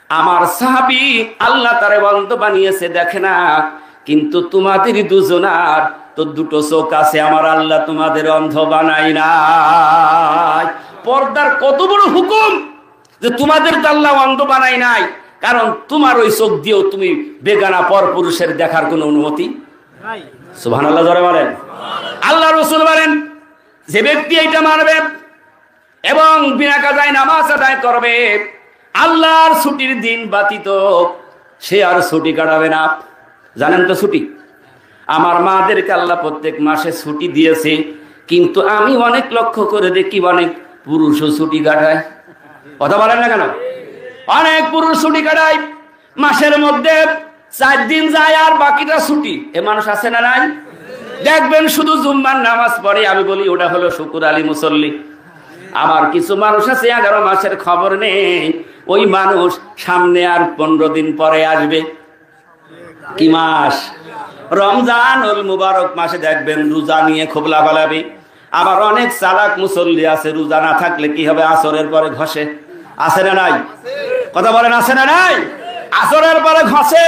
আমার সাহাবী আল্লাহ তারে অন্ধ বানিয়েছে, দেখে না, কিন্তু তোমাদের 2জনার তো 2টো চোখ আছে, আমার আল্লাহ তোমাদের অন্ধ বানাই নাই। পর্দার কত বড় হুকুম, যে তোমাদের তো আল্লাহ অন্ধ বানাই নাই, কারণ তোমার ওই চোখ দিয়েও তুমি বেগানা পর পুরুষের দেখার কোনো অনুমতি নাই। সুবহানাল্লাহ জোরে বলেন। আল্লাহ রাসূল বলেন, যে ব্যক্তি এটা মানবে এবং বিনা কাজায় নামাজ আদায় করবে, আল্লাহর ছুটির দিন ব্যতীত সে আর ছুটি কাটাবে না। জানেন তো ছুটি? আমার মাদেরকে আল্লাহ প্রত্যেক মাসে ছুটি দিয়েছে, কিন্তু আমি অনেক লক্ষ্য করে দেখি অনেক পুরুষও ছুটি কাটায়। কথা বলেন না কেন? অনেক পুরুষ ছুটি কাটায়, মাসের মধ্যে 4 দিন যায় আর বাকিটা ছুটি। এ মানুষ আছে না নাই? দেখবেন শুধু জুম্মার নামাজ পড়ে। আমি বলি ওটা হলো শুকুর আলী মুসল্লি। আবার কিছু মানুষ আছে 11 মাসের খবর নেই, ওই মানুষ সামনে আর 15 দিন পরে আসবে। কি মাস? রমজানুল মুবারক মাসে দেখবেন রোজা নিয়ে খুব লাফালাফি। আবার অনেক চালাক মুসল্লি আছে, রোজা না থাকলে কি হবে, আসরের পরে ঘষে। আছে না নাই? কথা বলেন, আছে না নাই? আসরের পরে ঘষে।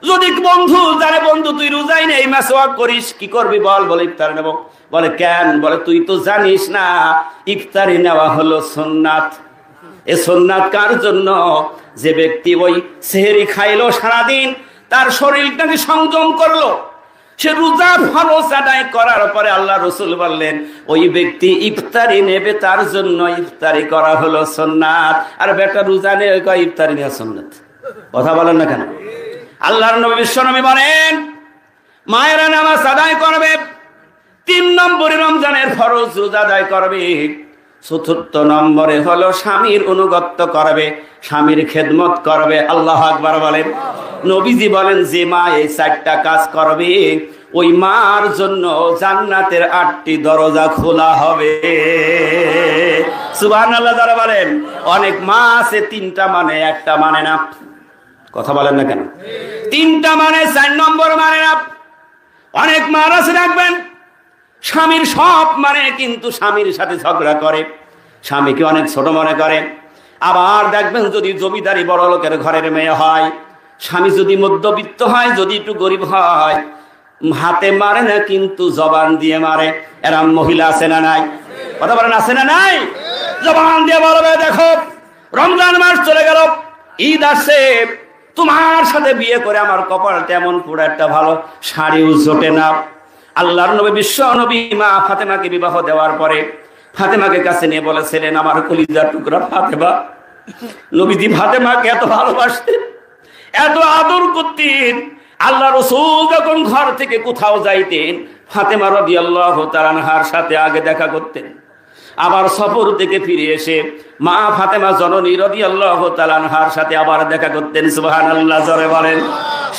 যদি বন্ধু জানে, বন্ধু তুই রোজাই নেই, মেসওয়াক করিস, কি করবি বল? বলে ইফতার নেব। বলে কেন? বলে তুই তো জানিস না ইফতারি নেওয়া হলো সুন্নাত। এ সুন্নাত কার জন্য? যে ব্যক্তি ওই সেহরি খাইলো সারাদিন, তার শরীরটাকে সংযম করলো, সে রোজা ফরজ আদায় করার পরে আল্লাহ রাসূল বললেন, ওই ব্যক্তি ইফতারি নেবে, তার জন্য ইফতারি করা হলো সুন্নাত। আর বেটা রোজা নেই, কয় ইফতারি নেওয়া সুন্নাত। কথা বলেন না কেন? আল্লাহর নবী বিশ্বনবী বলেন, মায়েরা নামাজ আদায় করবে, 3 নম্বরে রমজানের ফরজ রোজা আদায় করবে, 4র্থ নম্বরে হলো স্বামীর অনুগত্য করবে, স্বামীর খেদমত করবে। আল্লাহু আকবার বলেন। নবীজি বলেন, যে মা এই 4টা কাজ করবে, ওই মার জন্য জান্নাতের 8টি দরজা খোলা হবে। সুবহানাল্লাহ যারা বলেন। অনেক মা আছে 3টা মানে, 1টা মানে না। কথা বলেন না কেন? 3টা মানে, 4 নম্বর মানে না। অনেক মা আছে রাখবেন, স্বামীর সব মানে, কিন্তু স্বামীর সাথে ঝগড়া করে, স্বামীকে অনেক ছোট মনে করে। আবার দেখবেন যদি জমিদারি বড় লোকের ঘরের মেয়ে হয়, স্বামী যদি মধ্যবিত্ত হয়, যদি একটু গরিব হয়, হাতে মারে না কিন্তু জবান দিয়ে মারে। এরম মহিলা আছে না নাই? কথা বলেন আছে না নাই? জবান দিয়ে বলবে, দেখো রমজান মাস চলে গেল, ঈদ আসছে, তোমার সাথে বিয়ে করে আমার কপালটা এমন পুরো একটা ভালো শাড়িও জোটে না। আল্লাহর নবী বিশ্ব নবী মা ফাতেমাকে বিবাহ দেওয়ার পরে ফাতেমাকে কাছে নিয়ে বলেছিলেন, আমার কলিজার টুকরা ফাতেমা। নবীজি ফাতেমাকে এত ভালোবাসতেন, এত আদর করতেন। আল্লাহ রাসূল যখন ঘর থেকে কোথাও যাইতেন, ফাতেমা রাদিয়াল্লাহু তাআলা আনহার সাথে আগে দেখা করতেন। আবার সফর থেকে ফিরে এসে মা ফাতেমা জননী রাদিয়াল্লাহু তাআলা আনহার সাথে আবার দেখা করতেন। সুবহানাল্লাহ জোরে বলেন।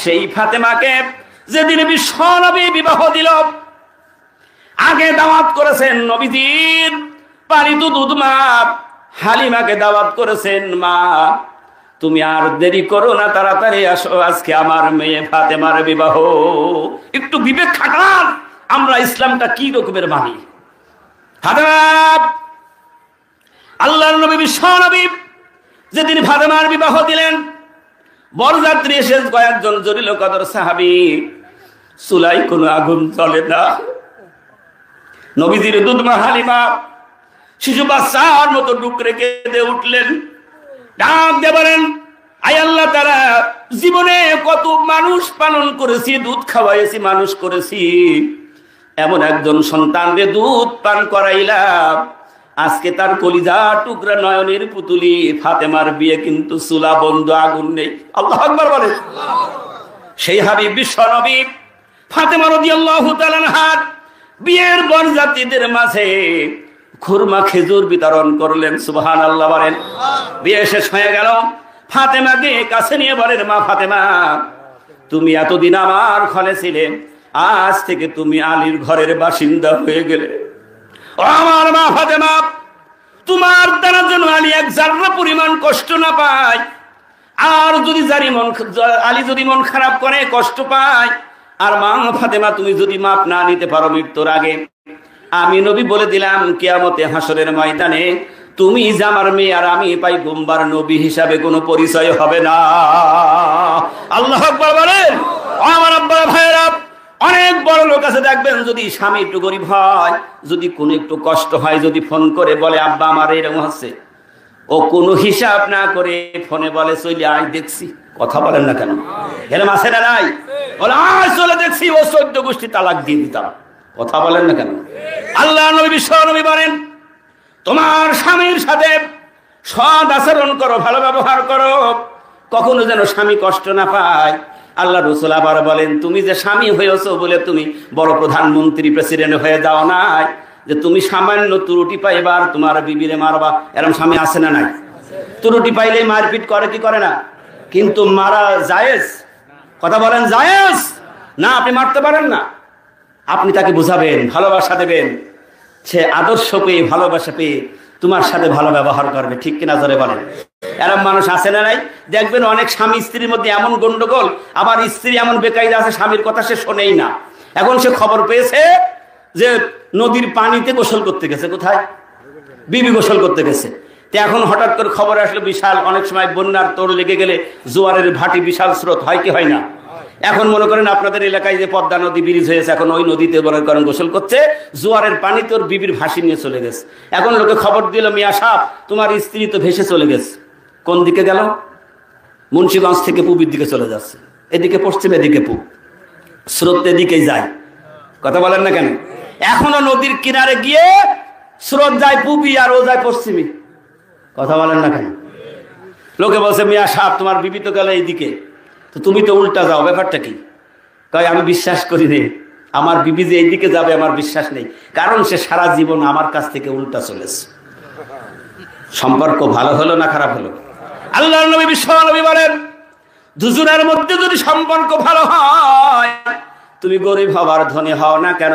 সেই ফাতেমাকে যেদিন বিশ্ব নবী বিবাহ দিল, আগে দাওয়াত করেছেন নবীজির পালিত দুধ মা হালিমাকে দাওয়াত করেছেন, মা তুমি আর দেরি করো না, তাড়াতাড়ি আসো, আজকে আমার মেয়ে ফাতেমার বিবাহ। একটু বিবেক খাটান, আমরা ইসলামটা কি রকমের মানি। ফাতেমা, আল্লাহর নবী বিশ্ব নবী যেদিন ফাতেমার বিবাহ দিলেন, বরযাত্রী এসে কয়েকজন জলিল কদর সাহাবী, চুলায় কোনো আগুন জ্বলে না। নবীজির দুধমা হালিমা শিশু বাচ্চার মতো ডুকরে কেঁদে উঠলেন, ডাক দিয়ে বলেন, আয় আল্লাহ, তারা জীবনে কত মানুষ পালন করেছি, দুধ খাওয়াইছি, মানুষ করেছি, এমন একজন সন্তানকে দুধ পান করাইলাম, আজকে তার কলিজা টুকরা নয়নের পুতুলি ফাতেমার বিয়ে কিন্তু চুলা বন্ধ, আগুন নেই। আল্লাহু আকবার বলেন। সেই হাবিব বিশ্ব নবী ফাতেমা রাদিয়াল্লাহু তাআলা আনহার বিয়ের বরযাত্রীদের মাঝে খুরমা খেজুর বিতরণ করলেন। সুবহানাল্লাহ বলেন। বিয়ে শেষ হয়ে গেল, ফাতেমাকে কাছে নিয়ে বলেন, মা ফাতেমা, তুমি এতদিন আমার ঘরে ছিলে, আজ থেকে তুমি আলীর ঘরের বাসিন্দা হয়ে গেলে। ও আমার মা ফাতেমা, তোমার দ্বারা যেন আলী এক জাররা পরিমাণ কষ্ট না পায়, আর যদি আলী যদি মন খারাপ করে, কষ্ট পায়, আর মা ফাতেমা তুমি যদি মাপ না নিতে পারো মৃত্যুর আগে, আমি নবী বলে দিলাম কিয়ামতে হাসরের ময়দানে তুমি জামার মেয়ে আর আমি পয়গম্বর নবী হিসাবে কোনো পরিচয় হবে না। আল্লাহু আকবার বলেন। আমার আব্বা ভাইরা, অনেক বড় লোক আছে দেখবেন, যদি স্বামী একটু গরিব হয়, যদি কোনো একটু কষ্ট হয়, যদি ফোন করে বলে আব্বা আমার এরকম হচ্ছে, ও কোনো হিসাব না করে ফোনে বলে চলে আয় দেখছি। কথা বলেন না কেন? এরকম আছে না নাই? বলে আয় চলে দেখছি, ও 14 গোষ্ঠী তালাক দিয়ে দিতাম। কথা বলেন না কেন? আল্লাহ নবী বিশ্ব নবী বলেন, তোমার স্বামীর সাথে সৎ আচরণ করো, ভালো ব্যবহার করো, কখনো যেন স্বামী কষ্ট না পায়। আল্লাহ রাসূল আবার বলেন, তুমি যে স্বামী হয়েছো বলে তুমি বড় প্রধানমন্ত্রী প্রেসিডেন্ট হয়ে যাও নাই, যে তুমি সামান্য ত্রুটি পাইবার তোমার বিবিরে মারবা। এরকম স্বামী আছে না নাই? ত্রুটি পাইলেই মারপিট করে কি করে না? কিন্তু মারা জায়েজ? কথা বলেন জায়েজ না? আপনি মারতে পারেন না, আপনি তাকে বুঝাবেন, ভালোবাসা দেবেন, সে আদর্শ পেয়ে ভালোবাসা পেয়ে তোমার সাথে ভালো ব্যবহার করবে। ঠিক কিনা জোরে বলেন। এরকম মানুষ আছে না নাই? দেখবেন অনেক স্বামী স্ত্রীর মধ্যে এমন গন্ডগোল, আবার স্ত্রী এমন বেকায়দা আছে, স্বামীর কথা সে শোনেই না। এখন সে খবর পেয়েছে যে নদীর পানিতে গোসল করতে গেছে। কোথায়? বিবি গোসল করতে গেছে। তো এখন হঠাৎ করে খবর আসলো বিশাল, অনেক সময় বন্যার তোড় লেগে গেলে জোয়ারের ভাটি বিশাল স্রোত হয় কি হয় না? এখন মনে করেন আপনাদের এলাকায় যে পদ্মা নদী ব্রিজ হয়েছে, এখন ওই নদীতে মনে করেন গোসল করছে, জোয়ারের পানি তোর বিবির ভাসি নিয়ে চলে গেছে। এখন লোকে খবর দিল, মিয়া সাহেব তোমার স্ত্রী তো ভেসে চলে গেছে। কোন দিকে গেল? মুন্সিগঞ্জ থেকে পূবের দিকে চলে যাচ্ছে, এদিকে পশ্চিম, এদিকে পূব, স্রোত এদিকেই যায়। কথা বলেন না কেন? এখনো নদীর কিনারে গিয়ে স্রোত যায় পূবি আর ও যায় পশ্চিমে। কথা বলেন না কেন? লোকে বলছে, মিয়া সাহেব তোমার বিবি তো গেল এইদিকে, তো তুমি তো উল্টা যাও, ব্যাপারটা কি? কয় আমি বিশ্বাস করি নে, আমার বিবি যে এইদিকে যাবে আমার বিশ্বাস নেই, কারণ সে সারা জীবন আমার কাছ থেকে উল্টা চলেছে। সম্পর্ক ভালো হলো না খারাপ হলো? আল্লাহর নবী বিশ্ব নবী বলেন, দুজনের মধ্যে যদি সম্পর্ক ভালো হয়, তুমি গরিব হবার ধনী হও না কেন,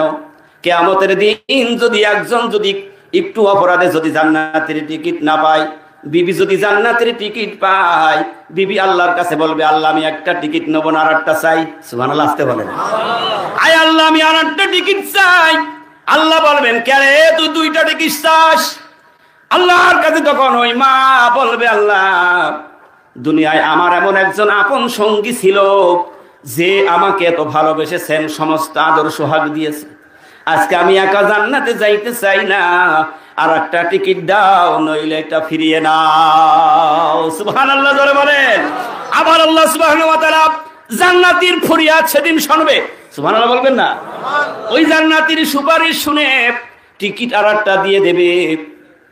কিয়ামতের দিন যদি একজন যদি একটু অপরাধে যদি জান্নাতের টিকিট না পায়, বিবি যদি জান্নাতের টিকিট পায়, বিবি আল্লাহর কাছে বলবে, আল্লাহ আমি একটা টিকিট নেব না, আর একটা চাই। সুবহানাল্লাহ আসতে বলেন। আয় আল্লাহ আমি আর একটা টিকিট চাই। আল্লাহ বলবেন, কেন তুই 2টা টিকিট চাস? আল্লাহর কাছে তখন ওই মা বলবে, আল্লাহ দুনিয়ায় আমার এমন একজন আপন সঙ্গী ছিল যে আমাকে এত ভালোবেসেছেন, সমস্ত আদর সোহাগ দিয়েছে। আজকে আমি একা জান্নাতে যাইতে চাই না, আর একটা টিকিট দাও, নইলে এটা ফিরিয়ে নাও। সুবহানাল্লাহ জোরে বলেন। আবার আল্লাহ সুবহানাহু ওয়া তাআলা জান্নাতীর ফরিয়াদ সেদিন শুনবে, সুবহানাল্লাহ বলবেন না? ওই জান্নাতীর সুপারিশ শুনে টিকিট আর একটা দিয়ে দেবে,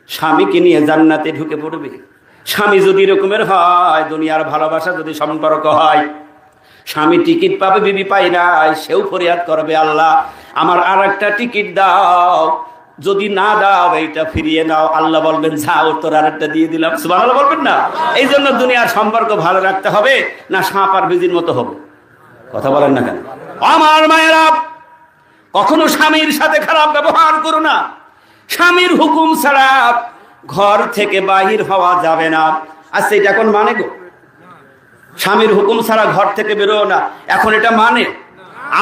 স্বামীকে নিয়ে জান্নাতে ঢুকে পড়বে। স্বামী যদি এরকমের হয়, দুনিয়ার ভালোবাসা যদি সম্পর্ক হয়, স্বামী টিকিট পাবে, বিবি পাই নাই, সেও ফরিয়াদ করবে, আল্লাহ আমার আর একটা টিকিট দাও, যদি না দাও এইটা ফিরিয়ে নাও। আল্লাহ বলবেন যাও, তোর আর একটা দিয়ে দিলাম। সুবহানাল্লাহ বলবেন না? এই জন্য দুনিয়ার সম্পর্ক ভালো রাখতে হবে না সাপ আর বিজির মতো হবে? কথা বলেন না কেন? আমার মায়েরা, কখনো স্বামীর সাথে খারাপ ব্যবহার করো না। স্বামীর হুকুম ছাড়া ঘর থেকে বাহির হওয়া যাবে না। আচ্ছা, এটা এখন মানে গো? স্বামীর হুকুম ছাড়া ঘর থেকে বেরো না, এখন এটা মানে?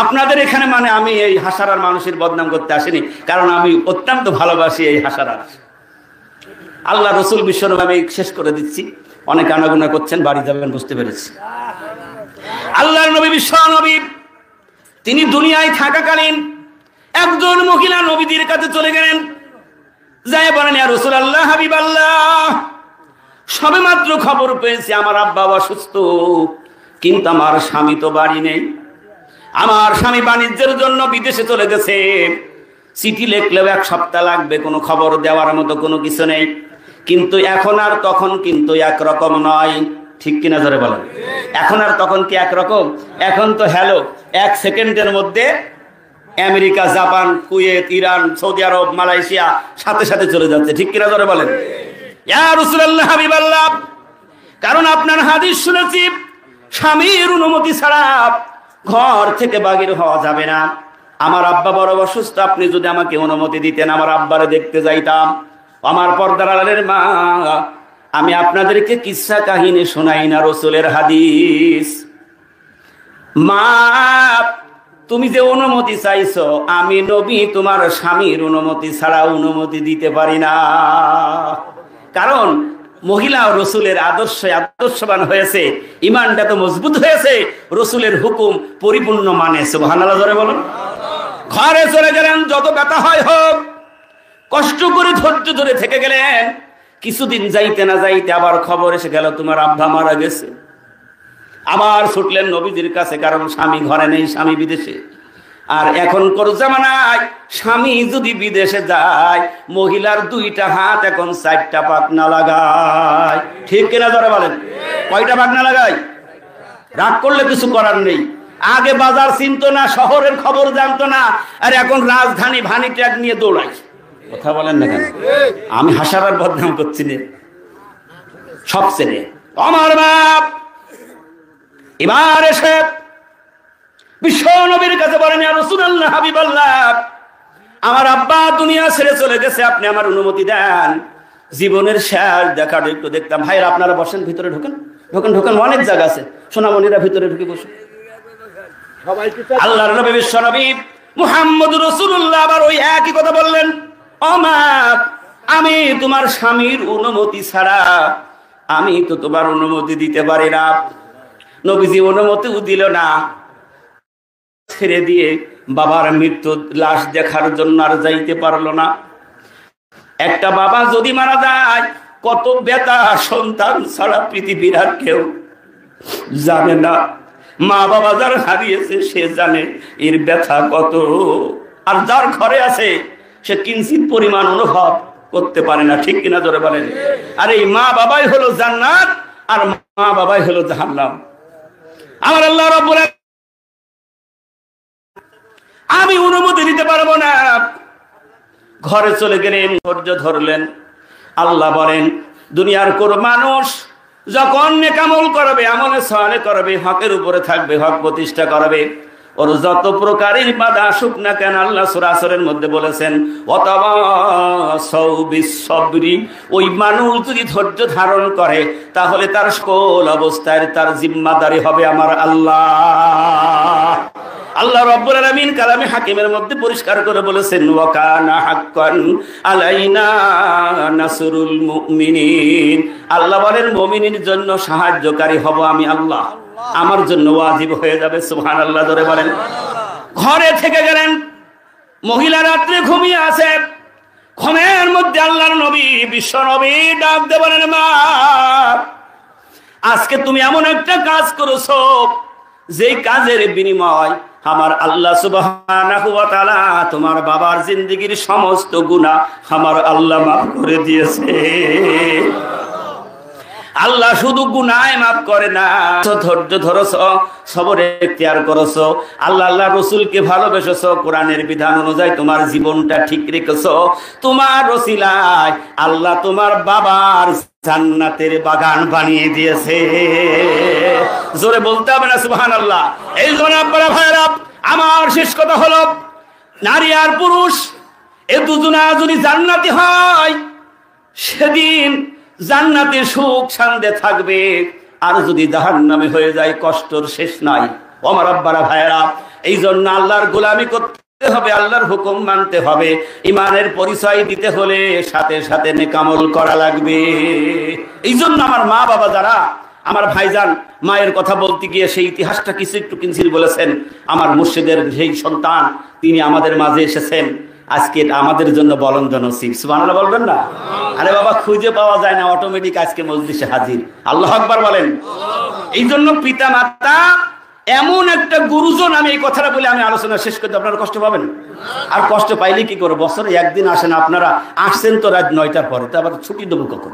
আপনাদের এখানে মানে। আমি এই হাসারার মানুষের বদনাম করতে আসিনি, কারণ আমি অত্যন্ত ভালোবাসি এই হাসারার। আল্লাহ রসুল বিশ্বনবী, আমি শেষ করে দিচ্ছি, অনেক আনাগোনা করছেন, বাড়ি যাবেন বুঝতে পেরেছি। আল্লাহর নবী বিশ্বনবী তিনি দুনিয়ায় থাকাকালীন একজন মহিলা নবীদের কাছে চলে গেলেন, যাই বলেন ইয়া রাসূলুল্লাহ, হাবিবাল্লাহ, সবেমাত্র খবর পেয়েছি আমার আব্বা অসুস্থ, কিন্তু আমার স্বামী তো বাড়ি নেই। আমার স্বামী বাণিজ্যের জন্য বিদেশে চলে গেছে, চিঠি লিখলেও 1 সপ্তাহ লাগবে, কোনো খবর দেওয়ার মতো কোনো কিছু নেই। কিন্তু এখন আর তখন কিন্তু একরকম নয়, ঠিক কিনা ধরে বলেন? এখন আর তখন কি একরকম? এখন তো হ্যালো 1 সেকেন্ডের মধ্যে America, Japan, Kuwait, Iran, Saudi Arab, Malaysia সাথে সাথে চলে যাচ্ছে, ঠিক কিনা ধরে বলেন? ইয়া রাসূলুল্লাহ, হাবিবাল্লাহ, কারণ আপনার হাদিস শুনেছি, স্বামীর অনুমতি ছাড়া ঘর থেকে বাহির হওয়া যাবে না। আমার আব্বা বড় অসুস্থ, আপনি যদি আমাকে অনুমতি দিতেন আমার আব্বারে দেখতে যাইতাম। আমার পর্দার আড়ালের মা, আমি আপনাদেরকে কিসসা কাহিনী শোনাই না, রাসূলের হাদিস। মা, তুমি যে অনুমতি চাইছো, আমি নবী তোমার স্বামীর অনুমতি ছাড়া অনুমতি দিতে পারি না। কারণ মহিলা রসুলের আদর্শবান হয়েছে, ইমানটা তো মজবুত হয়েছে, রসুলের হুকুম পরিপূর্ণ মানে। সুবহানাল্লাহ জোরে বলুন। ঘরে চলে গেলেন, যত ব্যথা হয় হোক, কষ্ট করে ধৈর্য ধরে থেকে গেলেন। কিছুদিন যাইতে না যাইতে আবার খবর এসে গেল তোমার আব্বা মারা গেছে। আবার ছুটলেন নবীজির কাছে, কারণ স্বামী ঘরে নেই, স্বামী বিদেশে। আর এখনকার জামানায় স্বামী যদি বিদেশে যায়, মহিলার 2টা হাত এখন 4টা পাখনা লাগায়, ঠিক কিনা ধরে বলেন? কয়টা পাখনা লাগায়? রাগ করলে কিছু করার নেই। আগে বাজার চিনতো না, শহরের খবর জানতো না, আর এখন রাজধানী ভানি ট্যাগ নিয়ে দৌড়ায়। কথা বলেন না কেন? আমি হাসারার বদনাম করছি না, সব ছেলে আমার বাপ। এবার এসে বিশ্ব নবীর কাছে বলেন, ইয়া রাসূলুল্লাহ, হাবিবাল্লাহ, আমার আব্বা দুনিয়া ছেড়ে চলে গেছে, আপনি আমার অনুমতি দেন, জীবনের শেষ দেখাটা একটু দেখতাম। ভাইরা আপনারা বসেন, ভিতরে ঢোকেন, ঢোকেন ঢোকেন, অনেক জায়গা আছে, সোনামণিরা ভিতরে ঢুকে বসুন। আল্লাহর নবী বিশ্ব নবী মুহাম্মদুর রাসূলুল্লাহ আবার ওই একই কথা বললেন, ও মা, আমি তোমার স্বামীর অনুমতি ছাড়া আমি তো তোমার অনুমতি দিতে পারি না। নবীজি অনুমতিও দিল না, ছেড়ে দিয়ে বাবার মৃত্যু লাশ দেখার জন্য আর যাইতে পারলো না। একটা বাবা যদি মারা যায়, কত ব্যথা সন্তান ছাড়া পৃথিবীর আর কেউ জানে না। মা বাবা যার হারিয়েছে সে জানে এর ব্যথা কত, আর যার ঘরে আছে সে কিঞ্চিত পরিমাণ অনুভব করতে পারে না, ঠিক কিনা জোরে বলেন? আর এই মা বাবাই হলো জান্নাত, আর মা বাবাই হলো জাহান্নাম। আমার আল্লাহ রাব্বুল আলামিন, আমি অনুমতি দিতে পারবো না। ঘরে চলে গেলেন, ধৈর্য ধরলেন। আল্লাহ বলেন, দুনিয়ার কোন মানুষ যখন নেক আমল করবে, আমলে সালেহ করবে, হকের উপরে থাকবে, হক প্রতিষ্ঠা করবে, ওর যত প্রকারের বাধা আসুক না কেন, আল্লাহ সূরা আসরের মধ্যে বলেছেন, ওয়াতাওয়াসাউ বিস-সাবরি, ওই মানুষ যদি ধৈর্য ধারণ করে তাহলে তার সকল অবস্থায় তার জিম্মাদারি হবে আমার আল্লাহ। আল্লাহ রাব্বুল আলামিন কালামে হাকিমের মধ্যে পরিষ্কার করে বলেছেন, ওয়া কানা হাক্কান আলাইনা নাসরুল মুমিনিন। আল্লাহ বলেন মুমিনের জন্য সাহায্যকারী হব আমি আল্লাহ, আমার জন্য ওয়াজিব হয়ে যাবে। সুবহানাল্লাহ ধরে বলেন। ঘরে থেকে গেলেন, মহিলা রাত্রে ঘুমিয়ে আছে, ঘুমের মধ্যে আল্লাহর নবী বিশ্ব নবী ডাক দিয়ে বলেন, মা আজকে তুমি এমন একটা কাজ করেছো যেই কাজের বিনিময় আমার আল্লাহ সুবহানাহু ওয়া তাআলা তোমার বাবার জিন্দেগীর সমস্ত গুনাহ আমার আল্লাহ মাফ করে দিয়েছে। আল্লাহ শুধু গুনাহ মাফ করে না, ধৈর্য ধরেছো, সবর এখতিয়ার করেছো, আল্লাহ রাসূলকে ভালোবেসেছো, কোরআনের বিধান অনুযায়ী তোমার জীবনটা ঠিক রেখেছো, তোমার ওসিলায় আল্লাহ তোমার বাবার জান্নাতের বাগান বানিয়ে দিয়েছে। জোরে বলতে হবে না সুবহানাল্লাহ। এই জন্য আপনারা ভাইরা, আমার শেষ কথা হলো, নারী আর পুরুষ এই দুজনা যদি জান্নাতি হয় সেদিন জান্নাতে সুখ শান্তি থাকবে, আর যদি জাহান্নামে হয়ে যায় কষ্টর শেষ নাই। ও আমার আব্বারা ভাইরা, এই জন্য আল্লাহর গোলামি করতে হবে, আল্লাহর হুকুম মানতে হবে, ইমানের পরিচয় দিতে হলে সাথে সাথে নেকামল করা লাগবে। এই জন্য আমার মা বাবা যারা, আমার ভাইজান মায়ের কথা বলতে গিয়ে সেই ইতিহাসটা কিছু একটু কিঞ্চিত বলেছেন। আমার মুর্শিদের সেই সন্তান তিনি আমাদের মাঝে এসেছেন, আজকে আমাদের জন্য বলন্দ নসিব। সুবহানাল্লাহ বলবেন না? আরে বাবা, খুঁজে পাওয়া যায় না, অটোমেটিক আজকে মজলিসে হাজির। আল্লাহু আকবার বলেন। এই জন্য পিতা মাতা এমন একটা গুরুজন, আমি এই কথাটা বলে আমি আলোচনা শেষ করতে, আপনারা কষ্ট পাবেন? আর কষ্ট পাইলে কি করে? বছরে একদিন আসেন, আপনারা আসছেন তো রাত 9টার পরে, তো আবার ছুটি দেবো কখন?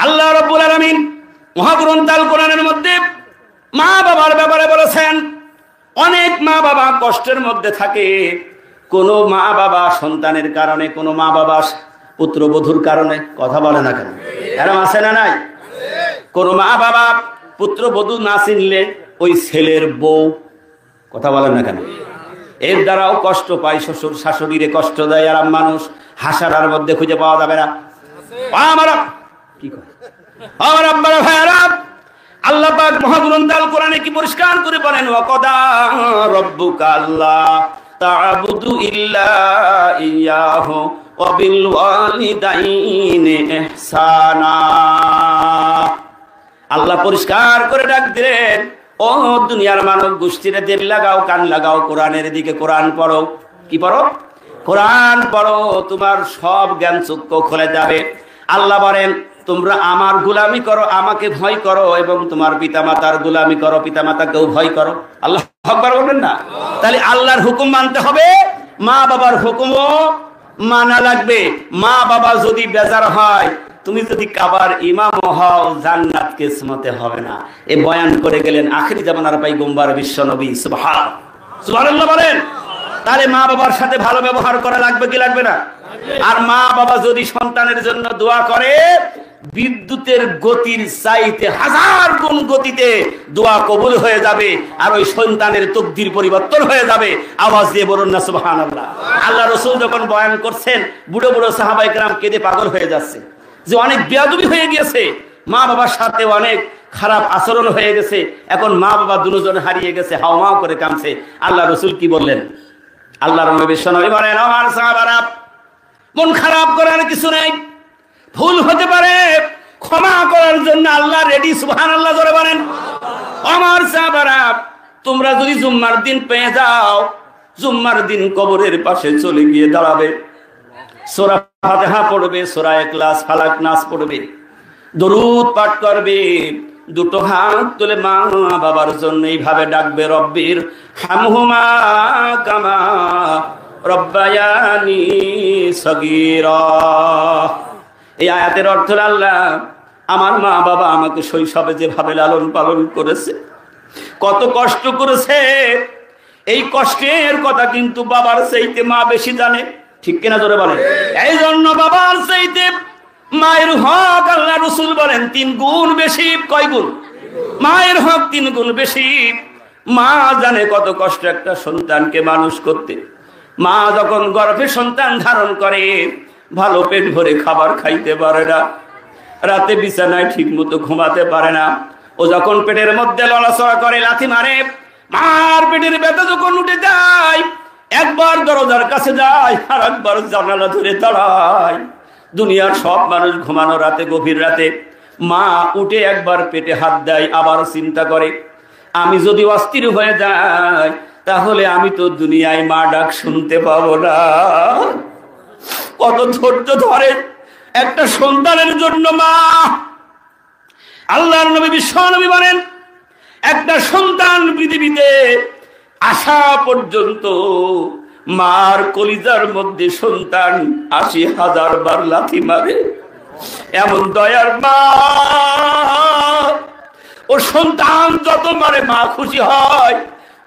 আল্লাহ রাব্বুল আলামিন মহাগ্রন্থ আল কোরআনের মধ্যে মা বাবার ব্যাপারে বলেছেন। অনেক মা বাবা কষ্টের মধ্যে থাকে, কোন মা বাবা সন্তানের কারণে, কোন মা বাবা পুত্রবধূর কারণে, কথা বলে না কেন? এরকম আছে না নাই? কোন মা বাবা পুত্রবধূ না চিনলে ওই ছেলের বউ, কথা বলেন না কেন? এর দ্বারাও কষ্ট পায়, শ্বশুর শাশুড়িরে কষ্ট দেয়, আর মানুষ হাসারার মধ্যে খুঁজে পাওয়া যাবে না। আমার কি কয়, আমার আব্বারা ভাইরা, আল্লাহ পাক মহাগ্রন্থ আল কোরআনে কি পরিষ্কার করে বলেন, ওয়াকাদা রাব্বুকা আল্লা তা'বুদু ইল্লা ইয়াহু ওয়া বিল ওয়ালিদাইনি ইহসানা। আল্লাহ পরিষ্কার করে ডাক দিলেন, ও দুনিয়ার মানব গোষ্ঠীরে দেব লাগাও, কান লাগাও, কোরআনের দিকে। কোরআন পড়ো। কি পড়ো? কোরআন পড়ো, তোমার সব জ্ঞান চক্ষু খুলে যাবে। আল্লাহ বলেন, তোমরা আমার গোলামি করো, আমাকে ভয় করো, এবং তোমার পিতামাতার গোলামি করো, পিতামাতাকেও ভয় করো। আল্লাহ আকবার বলবেন না? তাহলে আল্লাহর হুকুম মানতে হবে, মা বাবার হুকুমও মানা লাগবে। মা বাবা যদি বেজার হয়, তুমি যদি কাবার ইমাম হও, জান্নাত কিসমতে হবে না। এ বয়ান করে গেলেন আখিরি জামানার পয়গম্বর বিশ্ব নবী। সুবহানাল্লাহ বলেন। তাহলে মা বাবার সাথে ভালো ব্যবহার করা লাগবে কি লাগবে না? আর মা বাবা যদি সন্তানের জন্য দোয়া করে, বিদ্যুতের গতির চাইতে 1000 গুণ গতিতে দোয়া কবুল হয়ে যাবে, আর ওই সন্তানের তকদির পরিবর্তন হয়ে যাবে। আওয়াজ দিয়ে বলুন না সুবহানাল্লাহ। আল্লাহ রাসূল যখন বয়ান করছেন, বুড়ো বুড়ো সাহাবায়ে কেরাম কেঁদে পাগল হয়ে যাচ্ছে, যে অনেক বেয়াদবি হয়ে গেছে, মা বাবার সাথে অনেক খারাপ আচরণ হয়ে গেছে, এখন মা বাবা দুজন হারিয়ে গেছে, হাওমাও করে কামছে। আল্লাহ রাসূল কি বললেন? আল্লাহর নবী বিশ্বনবী বলেন, আমার সাহাবারা, মন খারাপ করার কিছু নাই, ভুল হতে পারে, ক্ষমা করার জন্য আল্লাহ রেডি। সুবহানাল্লাহ জোরে বলেন। আমার সাহাবারা, তোমরা যদি জুম্মার দিন পেয়ে যাও, জুম্মার দিন কবরের পাশে চলে গিয়ে দাঁড়াবে, সূরা ফাতিহা পড়বে, সূরা ইখলাস, ফালাক, নাস পড়বে, দরুদ পাঠ করবে, দুটো হাত তুলে মা বাবার জন্য এইভাবে ডাকবে, রব্বির হামহুমা কামা রব্বায়ানি সগীরা। এই আয়াতের অর্থ, আল্লাহ আমার মা বাবা আমাকে শৈশবে যেভাবে লালন পালন করেছে, কত কষ্ট করেছে, এই কষ্টের কথা কিন্তু বাবার চাইতে মা বেশি জানে। ঠিক কিনা জোরে বলেন? এই জন্য বাবার চাইতে মায়ের হক আল্লাহ রাসূল বলেন 3 গুণ বেশি। কয় গুণ? মায়ের হক 3 গুণ বেশি। মা জানে কত কষ্ট একটা সন্তানকে মানুষ করতে। মা যখন গর্ভে সন্তান ধারণ করে, ভালো পেট ভরে খাবার খাইতে পারে না, রাতে বিছানায় ঠিক মতো ঘুমাতে পারে না। ও যখন পেটের মধ্যে লড়াচড়া করে, লাথি মারে, মার পেটের ব্যথা যখন উঠে যায়, একবার দরজার কাছে যায়, আর একবার জানালা ধরে দাঁড়ায়, দুনিয়ার সব মানুষ ঘুমানো রাতে, গভীর রাতে মা উঠে একবার পেটে হাত দেয়, আবার চিন্তা করে আমি যদি অস্থির হয়ে যাই তাহলে আমি তো দুনিয়ায় মা ডাক শুনতে পাবো না। কত ধৈর্য ধরে একটা সন্তানের জন্য মা। আল্লাহর নবী বিশ্বনবী বলেন একটা সন্তান পৃথিবীতে আসা পর্যন্ত মার কলিজার মধ্যে সন্তান ৮০,০০০ বার লাথি মারে। এমন দয়ার মা, ও সন্তান যত মারে মা খুশি হয়।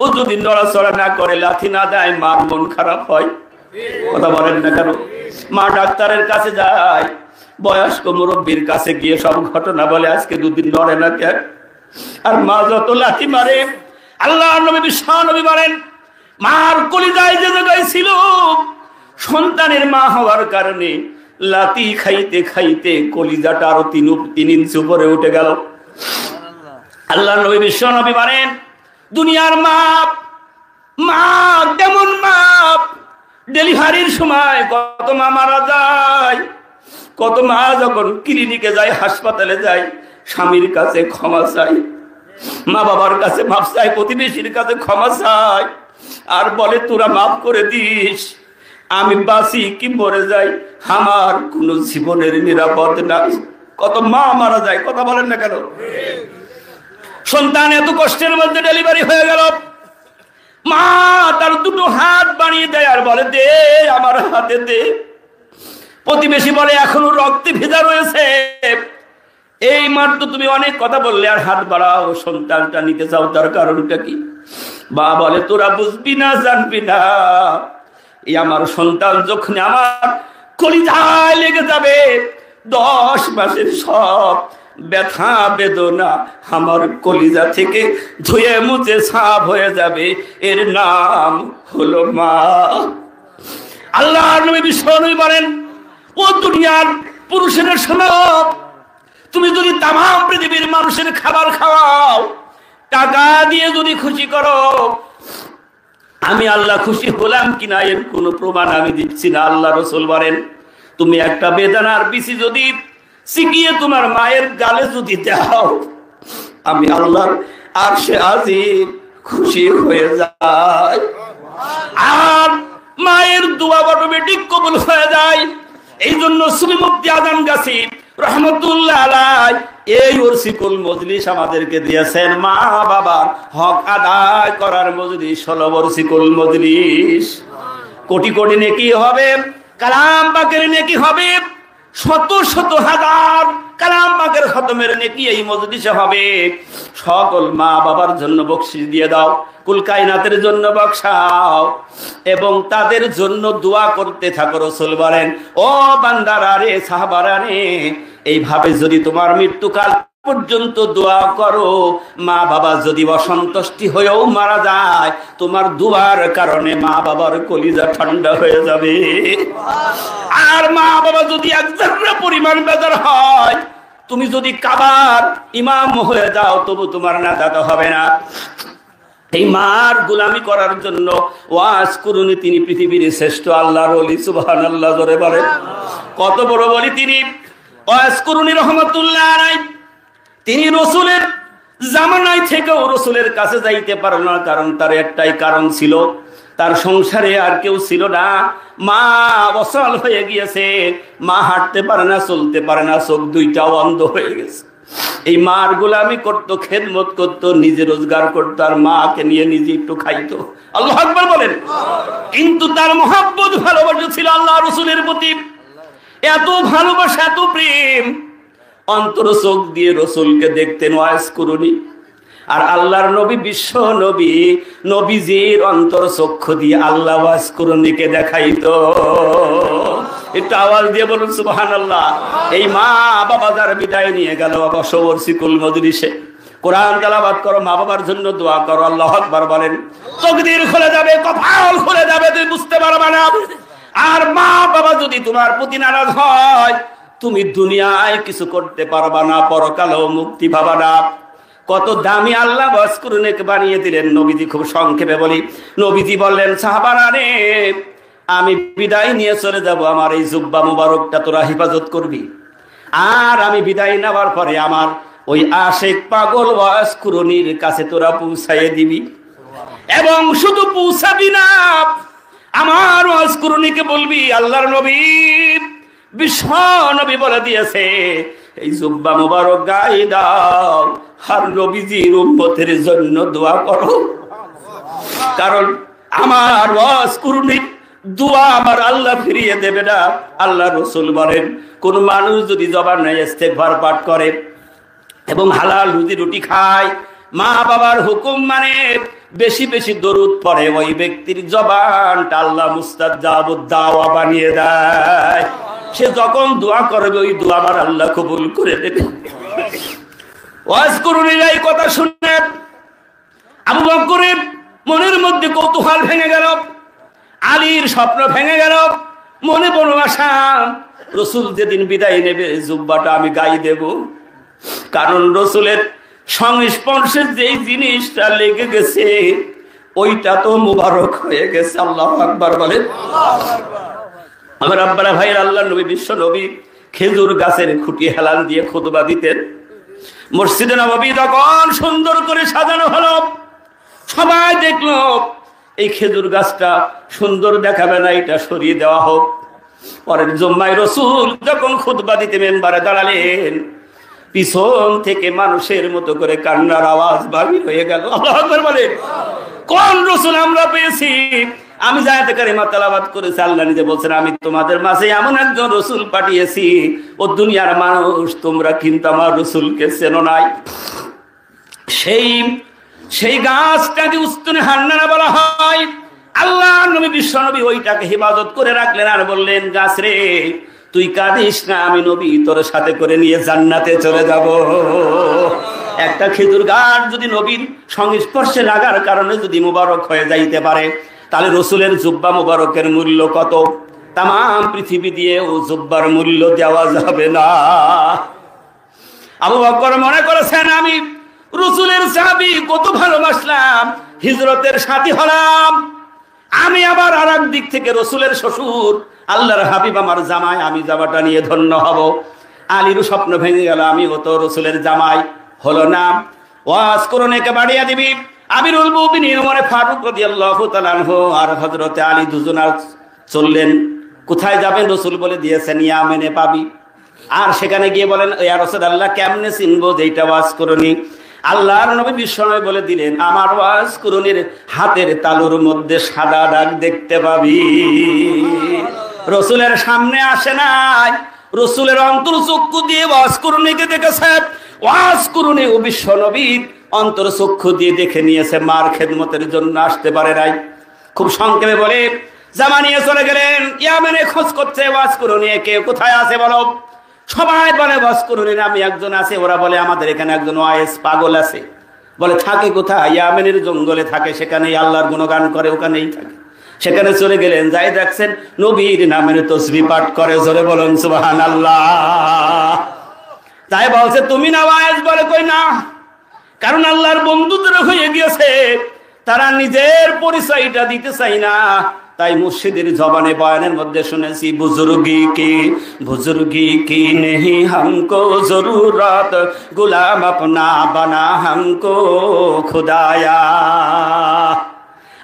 ও যদি নড়াচড়া না করে, লাথি না দেয়, মার মন খারাপ হয়। কথা বলেন না কেন? মা ডাক্তারের কাছে যায়, বয়স্ক মুরব্বীর কাছে গিয়ে সব ঘটনা বলে, আজকে দুদিন নড়ে না কেন? আর মা যত লাথি মারে, আল্লাহ নবী বিশ্বনবী বলেন মার কলিজায় যে জায়গায় ছিল, সন্তানের মা হওয়ার কারণে লাথি খাইতে খাইতে কলিজাটা আরো 3 ইঞ্চি উপরে উঠে গেল। আল্লাহ নবী বিশ্বনবী বলেন দুনিয়ার মাপ, মা কেমন মাপ। ডেলিভারির সময় কত মা মারা যায়, কত মা যখন ক্লিনিকে যায়, হাসপাতালে যায়, স্বামীর কাছে ক্ষমা চায়, মা বাবার কাছে মাফ চায়, প্রতিবেশীর কাছে ক্ষমা চায়, আর বলে তোরা মাফ করে দিস, আমি বাঁচি কি মরে যাই, আমার কোনো জীবনের নিরাপদ নাই। কত মা মারা যায়। কথা বলেন না কেন? সন্তান এত কষ্টের মধ্যে ডেলিভারি হয়ে গেল, মা তার 2টো হাত বাড়িয়ে দেয় আর বলে দে আমার হাতে দে। প্রতিবেশী বলে এখনো রক্তে ভেজা রয়েছে, এই মাত্র তুমি অনেক কথা বললে আর হাত বাড়াও, সন্তানটা নিতে চাও, তার কারণটা কি? বা বলে তোরা বুঝবি না, জানবি না, এই আমার সন্তান যখন আমার কলিজায় লেগে যাবে, 10 মাসের সব ব্যথা বেদনা আমার কলিজা থেকে ধুয়ে মুছে সাফ হয়ে যাবে, এর নাম হলো মা। আল্লাহ নবী বিশ্বনবী বলেন ও দুনিয়ার পুরুষের সমাজ, তুমি যদি তামাম পৃথিবীর মানুষের খাবার খাওয়াও, টাকা দিয়ে যদি খুশি করো, আমি আল্লাহ খুশি হলাম কিনা এর কোনো প্রমাণ আমি দিচ্ছি না। আল্লাহ রাসূল বলেন তুমি একটা বেদানার বিচি যদি সিকিয়ে তোমার মায়ের গালে যদি দাও, আমি আল্লাহর আরশে আজিম খুশি হয়ে যায়, আর মায়ের দোয়া অটোমেটিক কবুল হয়ে যায়। এই জন্য সুফি মুফতি আজম গাছি রহমতুল্লাহ আলাইহি এই ওরসিকুল মজলিস আমাদেরকে দিয়েছেন, মা বাবার হক আদায় করার মজলিস হলো ওরসিকুল মজলিস। কোটি কোটি নেকি হবে, কালাম পাকের নেকি হবে, শত শত হাজার কালাম পাকের খতমের নেকি এই মজলিসে হবে। সকল মা বাবার জন্য বকশিশ দিয়ে দাও, কুল কায়নাতের জন্য বকশাও, এবং তাদের জন্য দোয়া করতে থাকো। রাসূল বলেন ও বান্দারা রে, সাহাবারা রে, এইভাবে যদি তোমার মৃত্যুকাল পর্যন্ত দোয়া করো, মা বাবা যদি অসন্তুষ্টি হয়েও মারা যায়, তোমার দোয়ার কারণে মা বাবার কলিজা ঠান্ডা হয়ে যাবে। আর মা বাবা যদি 1 জাররা পরিমাণ বেজার হয়, তুমি যদি কাবার ইমাম হয়ে যাও, তবু তোমার নাজাত হবে না। এই মার গোলামি করার জন্য ওয়াজ করুনি তিনি পৃথিবীর শ্রেষ্ঠ আল্লাহর ওলি। সুবহানাল্লাহ জোরে বলেন। কত বড় বলি তিনি। ওয়াজ করুনি রহমাতুল্লাহ আলাইহি, তিনি রসুলের জামানায় থেকেও রসুলের কাছে যাইতে পারল না, কারণ তার একটাই কারণ ছিল, তার সংসারে আর কেউ ছিল না, মা অসল হয়ে গিয়েছে, মা হাঁটতে পারে না, চলতে পারে না, চোখ 2টাও অন্ধ হয়ে গেছে। এই মার গোলামি করতো, খেদমত করতো, নিজে রোজগার করতো, আর মাকে নিয়ে নিজে একটু খাইতো। আল্লাহু আকবার বলেন। কিন্তু তার মহব্বত ভালোবাসা ছিল আল্লাহ রসুলের প্রতি, এত ভালোবাসা, এত প্রেম, অন্তর চোখ দিয়ে রসুলকে দেখতেন। ওয়াজ করুনি। আর আল্লাহর নবী বিশ্ব নবী, নবীজির অন্তর চক্ষু দিয়ে আল্লাহ ওয়াজ করুনিকে দেখাইতো। একটু আওয়াজ দিয়ে বলুন সুবহানাল্লাহ। এই মা বাবা যার বিদায় নিয়ে গেল ওরসিকুল মজলিসে, কোরআন তেলাওয়াত করো, মা বাবার জন্য দোয়া করো, আল্লাহু আকবার বলেন, তাকদীর খুলে যাবে, কপাল খুলে যাবে, তুমি বুঝতে পারবে না। আর মা বাবা যদি তোমার প্রতি নারাজ হয়, তুমি দুনিয়ায় কিছু করতে পারবা না, পরকালেও মুক্তি পাবা না। কত দামি আল্লাহ ওয়াজ করুনিকে বানিয়ে দিলেন। নবীজি খুব সংক্ষেপে বলি, নবীজি বললেন সাহাবারা রে, আমি বিদায় নিয়ে চলে যাব, আমার এই জুব্বা মুবারকটা তোরা হেফাজত করবি। আর আমি বিদায় নেওয়ার পরে আমার ওই আশেক পাগল ওয়াজ কুরনির কাছে তোরা পৌঁছাইয়ে দিবি। এবং শুধু পৌঁছাবি না, আমার ওয়াজ কুরনিকে বলবি আল্লাহর নবী বিশ্ব নবী বলে দিয়েছে এই জুব্বা মুবারক গায়ে দাও, আর নবীজির উম্মতের জন্য দোয়া করো। কারণ আমার ওয়াজ কুরনির দোয়া আমার আল্লাহ ফিরিয়ে দেবে না। আল্লাহ রাসূল বলেন, কোন মানুষ যদি জবান নাই ইস্তেগফার পাঠ করে এবং হালাল রুজি রুটি খায়, মা বাবার হুকুম মানে, বেশি বেশি দরুদ পড়ে, ওই ব্যক্তির জবানটা আল্লাহ মুস্তাজাবুদ দাওয়া বানিয়ে দেয়। সে যখন দোয়া করবে ওই দোয়া আমার আল্লাহ কবুল করে দেবে। ওয়াজ কুরনির এই কথা শুনে আবু বকরের মনের মধ্যে কৌতূহল ভেঙে গেল, আলীর স্বপ্ন ভেঙে গেল, মনে বড় আশা, রসুল যেদিন বিদায় নেবে জুব্বাটা আমি গায়ে দেব। কারণ রসুলের সংস্পর্শে যেই জিনিসটা লেগে গেছে ওইটা তো মুবারক হয়ে গেছে। আল্লাহু আকবার বলেন। আমার আব্বারা ভাইয়ের, আল্লাহ নবী বিশ্ব নবী খেজুর গাছের খুঁটি হেলান দিয়ে খুতবা দিতেন। মসজিদে নববী তখন সুন্দর করে সাজানো হলো, সবাই দেখলো এই খেজুর গাছটা সুন্দর দেখাবে না, এটা সরিয়ে দেওয়া হোক। পরের জুম্মায় রসুল যখন খুতবা দিতে মেম্বারে দাঁড়ালেন, পিছন থেকে মানুষের মতো করে কান্নার আওয়াজ বাহির হয়ে গেল। আল্লাহু আকবার বলেন। কোন রসুল আমরা পেয়েছি? আমি জায়াতে কারিমা তেলাওয়াত করেছি, আল্লাহ নিজে বলছেন আমি তোমাদের মাঝে এমন একজন রসুল পাঠিয়েছি, ও দুনিয়ার মানুষ তোমরা কিন্তু আমার রসুলকে চেনো নাই। সেই গাছটাকে উস্তুনে হান্নানা বলা হয়। আল্লাহ নবী বিশ্ব নবী ওইটাকে হেফাজত করে রাখলেন আর বললেন, গাছ রে তুই কাঁদিস না, আমি নবী তোর সাথে করে নিয়ে জান্নাতে চলে যাব। একটা খেজুর গাছ যদি নবীর সংস্পর্শে লাগার কারণে যদি মুবারক হয়ে যাইতে পারে, তাহলে রসুলের জুব্বা মুবারকের মূল্য কত? তাম পৃথিবী দিয়ে ও জুব্বার মূল্য দেওয়া যাবে না। আবু বকর মনে করেছেন আমি রসুলের সাহাবী, কত ভালোবাসলাম, হিজরতের সাথী হলাম, আমি আবার আর এক দিক থেকে রসুলের শ্বশুর আল্লাহর হাবিব আমার জামাই, আমি জামাটা নিয়ে ধন্য হব। আলীর স্বপ্ন ভেঙে গেল, আমি হতো রসুলের জামাই, হলো না। ওয়াজ কুরনিকে বাড়িয়ে দিবি। আমিরুল মুমিনিন ওমর ফারুক রাদিয়াল্লাহু তাআলা আনহু আর হযরতে আলী দুজনা চললেন। কোথায় যাবেন? রসুল বলে দিয়েছেন ইয়ামেনে পাবি। আর সেখানে গিয়ে বলেন, ইয়া রাসূলুল্লাহ কেমনে চিনবো যে এটা ওয়াজ কুরনি? আল্লাহর নবী বিশ্বনবী বলে দিলেন, আমার ওয়াজ কুরনির হাতের তালুর মধ্যে সাদা দাগ দেখতে পাবি। রসুলের সামনে আসে নাই, রসুলের অন্তর চক্ষু দিয়ে ওয়াজ কুরনিকে দেখেছে। ওয়াজ কুরনি ও বিশ্বনবীর অন্তর চক্ষু দিয়ে দেখে নিয়েছে, মার খেদমতের জন্য আসতে পারে নাই। খুব সংক্ষেপে বলে জামা নিয়ে চলে গেলেন, ইয়ামেনে খোঁজ করছে ওয়াজ কুরনি, কে কোথায় আছে বলো? সবাই বলে ওয়াজ কুরনির আমি একজন আছে। ওরা বলে আমাদের এখানে একজন ওয়াইস পাগল আছে। বলে থাকে কোথায়? ইয়ামেনের জঙ্গলে থাকে, সেখানেই আল্লাহর গুণগান করে, ওখানেই থাকে। সেখানে চলে গেলেন, যাই দেখছেন নবীর নামের তসবিহ পাঠ করে। জোরে বলুন সুবহানাল্লাহ। তাই বলছে তুমি না ওয়াইস? বলে কই না, কারণ আল্লাহর বন্ধুদের হয়ে গিয়েছে, তারা নিজের পরিচয়টা দিতে চাই না। তাই মুর্শিদের জবানে বয়ানের মধ্যে শুনেছি, বুজুর্গি কি নেহি হামকো জরুরত, গুলাম আপনা বানা হামকো খুদায়া।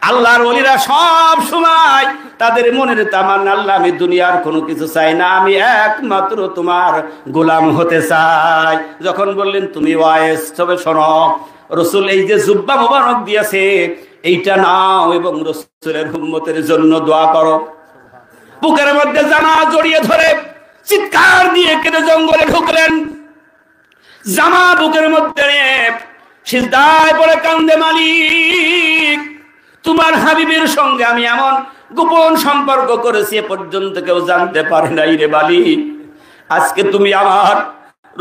আল্লাহর ওলিরা সব সময় তাদের মনের তামান্না, আল্লাহ আমি দুনিয়ার কোনো কিছু চাই না, আমি একমাত্র তোমার গোলাম হতে চাই। যখন বললেন তুমি ওয়াইস, তবে শোনো, রসুল এই যে জুব্বা মুবারক দিয়েছে এইটা নাও এবং রসুলের উম্মতের জন্য দোয়া করো। বুকের মধ্যে জামা জড়িয়ে ধরে চিৎকার দিয়ে কেটে জঙ্গলে ঢুকলেন। জামা বুকের মধ্যে সিজদায় পড়ে কান্দে, মালিক তোমার হাবিবের সঙ্গে আমি এমন গোপন সম্পর্ক করেছি এ পর্যন্ত কেউ জানতে পারে নাই রে মালিক। আজকে তুমি আমার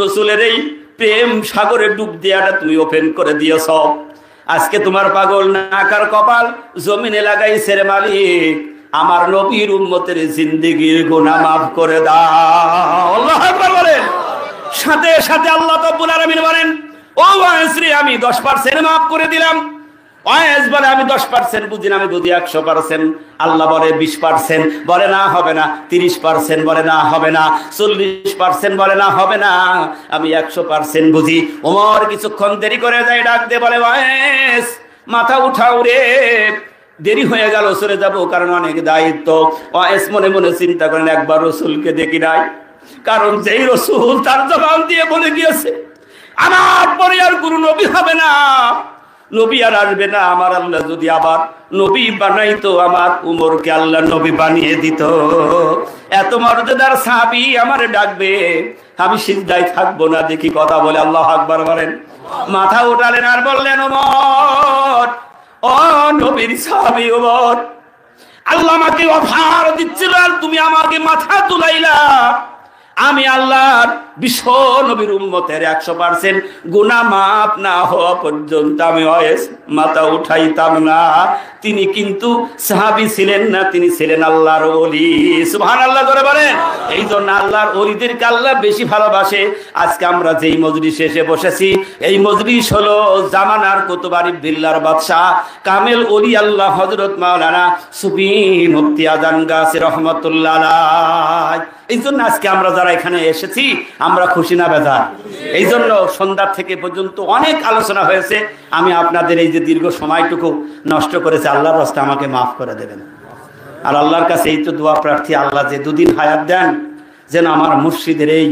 রসুলের এই প্রেম সাগরে ডুব দেওয়াটা তুমি ওপেন করে দিয়েছ। আজকে তোমার পাগল নাকার কপাল জমিনে লাগাইছে রে মালিক, আমার নবীর উম্মতের জিন্দেগির গুনাহ মাফ করে দাও। আল্লাহু আকবার বলেন। সাথে সাথে আল্লাহ রাব্বুল আলামিন বলেন, ও ওয়াসরি আমি 10% মাফ করে দিলাম। ওয়াইস বলে আমি 10% বুঝি না, আমি বুঝি 100%। আল্লাহ বলে 20%, বলে না হবে না। 30% বলে না হবে না। 40% বলে না হবে না। আমি 100% বুঝি। ওমর কিছুক্ষণ দেরি করে যায়, ডাক দিয়ে বলে ওয়াইস মাথা উঠাও রে, দেরি হয়ে গেল, চলে যাবো, কারণ অনেক দায়িত্ব। ওয়াইস মনে মনে চিন্তা করেন, একবার রসুলকে দেখি নাই, কারণ যেই রসুল তার জবান দিয়ে বলে গিয়েছে আমার পরে আর কোনো নবী হবে না, নবী আর আসবে না। আমার আল্লাহ যদি আবার নবী বানাইতো, আমার উমরকে আল্লাহ নবী বানিয়ে দিত। এত মর্যাদার সাহাবী আমারে ডাকবে, আমি সিজদায় থাকবো না। দেখি কথা বলে আল্লাহু আকবার বলেন। মাথা উঠালেন আর বললেন, ওমর, ও নবীর সাহাবী ওমর, আল্লাহ আমাকে অফার দিচ্ছিল আর তুমি আমাকে মাথা তুলাইলা। আমি আল্লাহর বিশ্ব নবীর উম্মতের 100% গুনাহ মাফ না হওয়া পর্যন্ত আমি মাথা উঠাইতাম না। তিনি কিন্তু সাহাবী ছিলেন না, তিনি ছিলেন আল্লাহর ওলি। সুবহানাল্লাহ করে বলেন। এই জন্য আল্লাহর ওলিদেরকে আল্লাহ বেশি ভালোবাসে। আজকে আমরা যেই মজলিসে এসে বসেছি, এই মজলিস হলো জামানার কুতুবারি বিল্লার বাদশা কামেল ওলি আল্লাহ হযরত মাওলানা সুফি মুফতি আজান গাছি রহমাতুল্লাহ আলাইহি। এই জন্য আজকে আমরা যারা এখানে এসেছি, আমরা খুশি না বেজার? এই জন্য সন্ধ্যা থেকে পর্যন্ত অনেক আলোচনা হয়েছে। আমি আপনাদের এই যে দীর্ঘ সময়টুকু নষ্ট করেছি, আল্লাহর রাস্তায় আমাকে মাফ করে দেবেন। আর আল্লাহর কাছে এই তো দোয়া প্রার্থী, আল্লাহ যে দুদিন হায়াত দেন, যেন আমার মুর্শিদের এই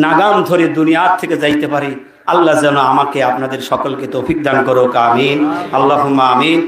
নাগাম ধরে দুনিয়ার থেকে যাইতে পারি। আল্লাহ যেন আমাকে আপনাদের সকলকে তৌফিক দান করুক। আমিন, আল্লাহুম্মা আমিন।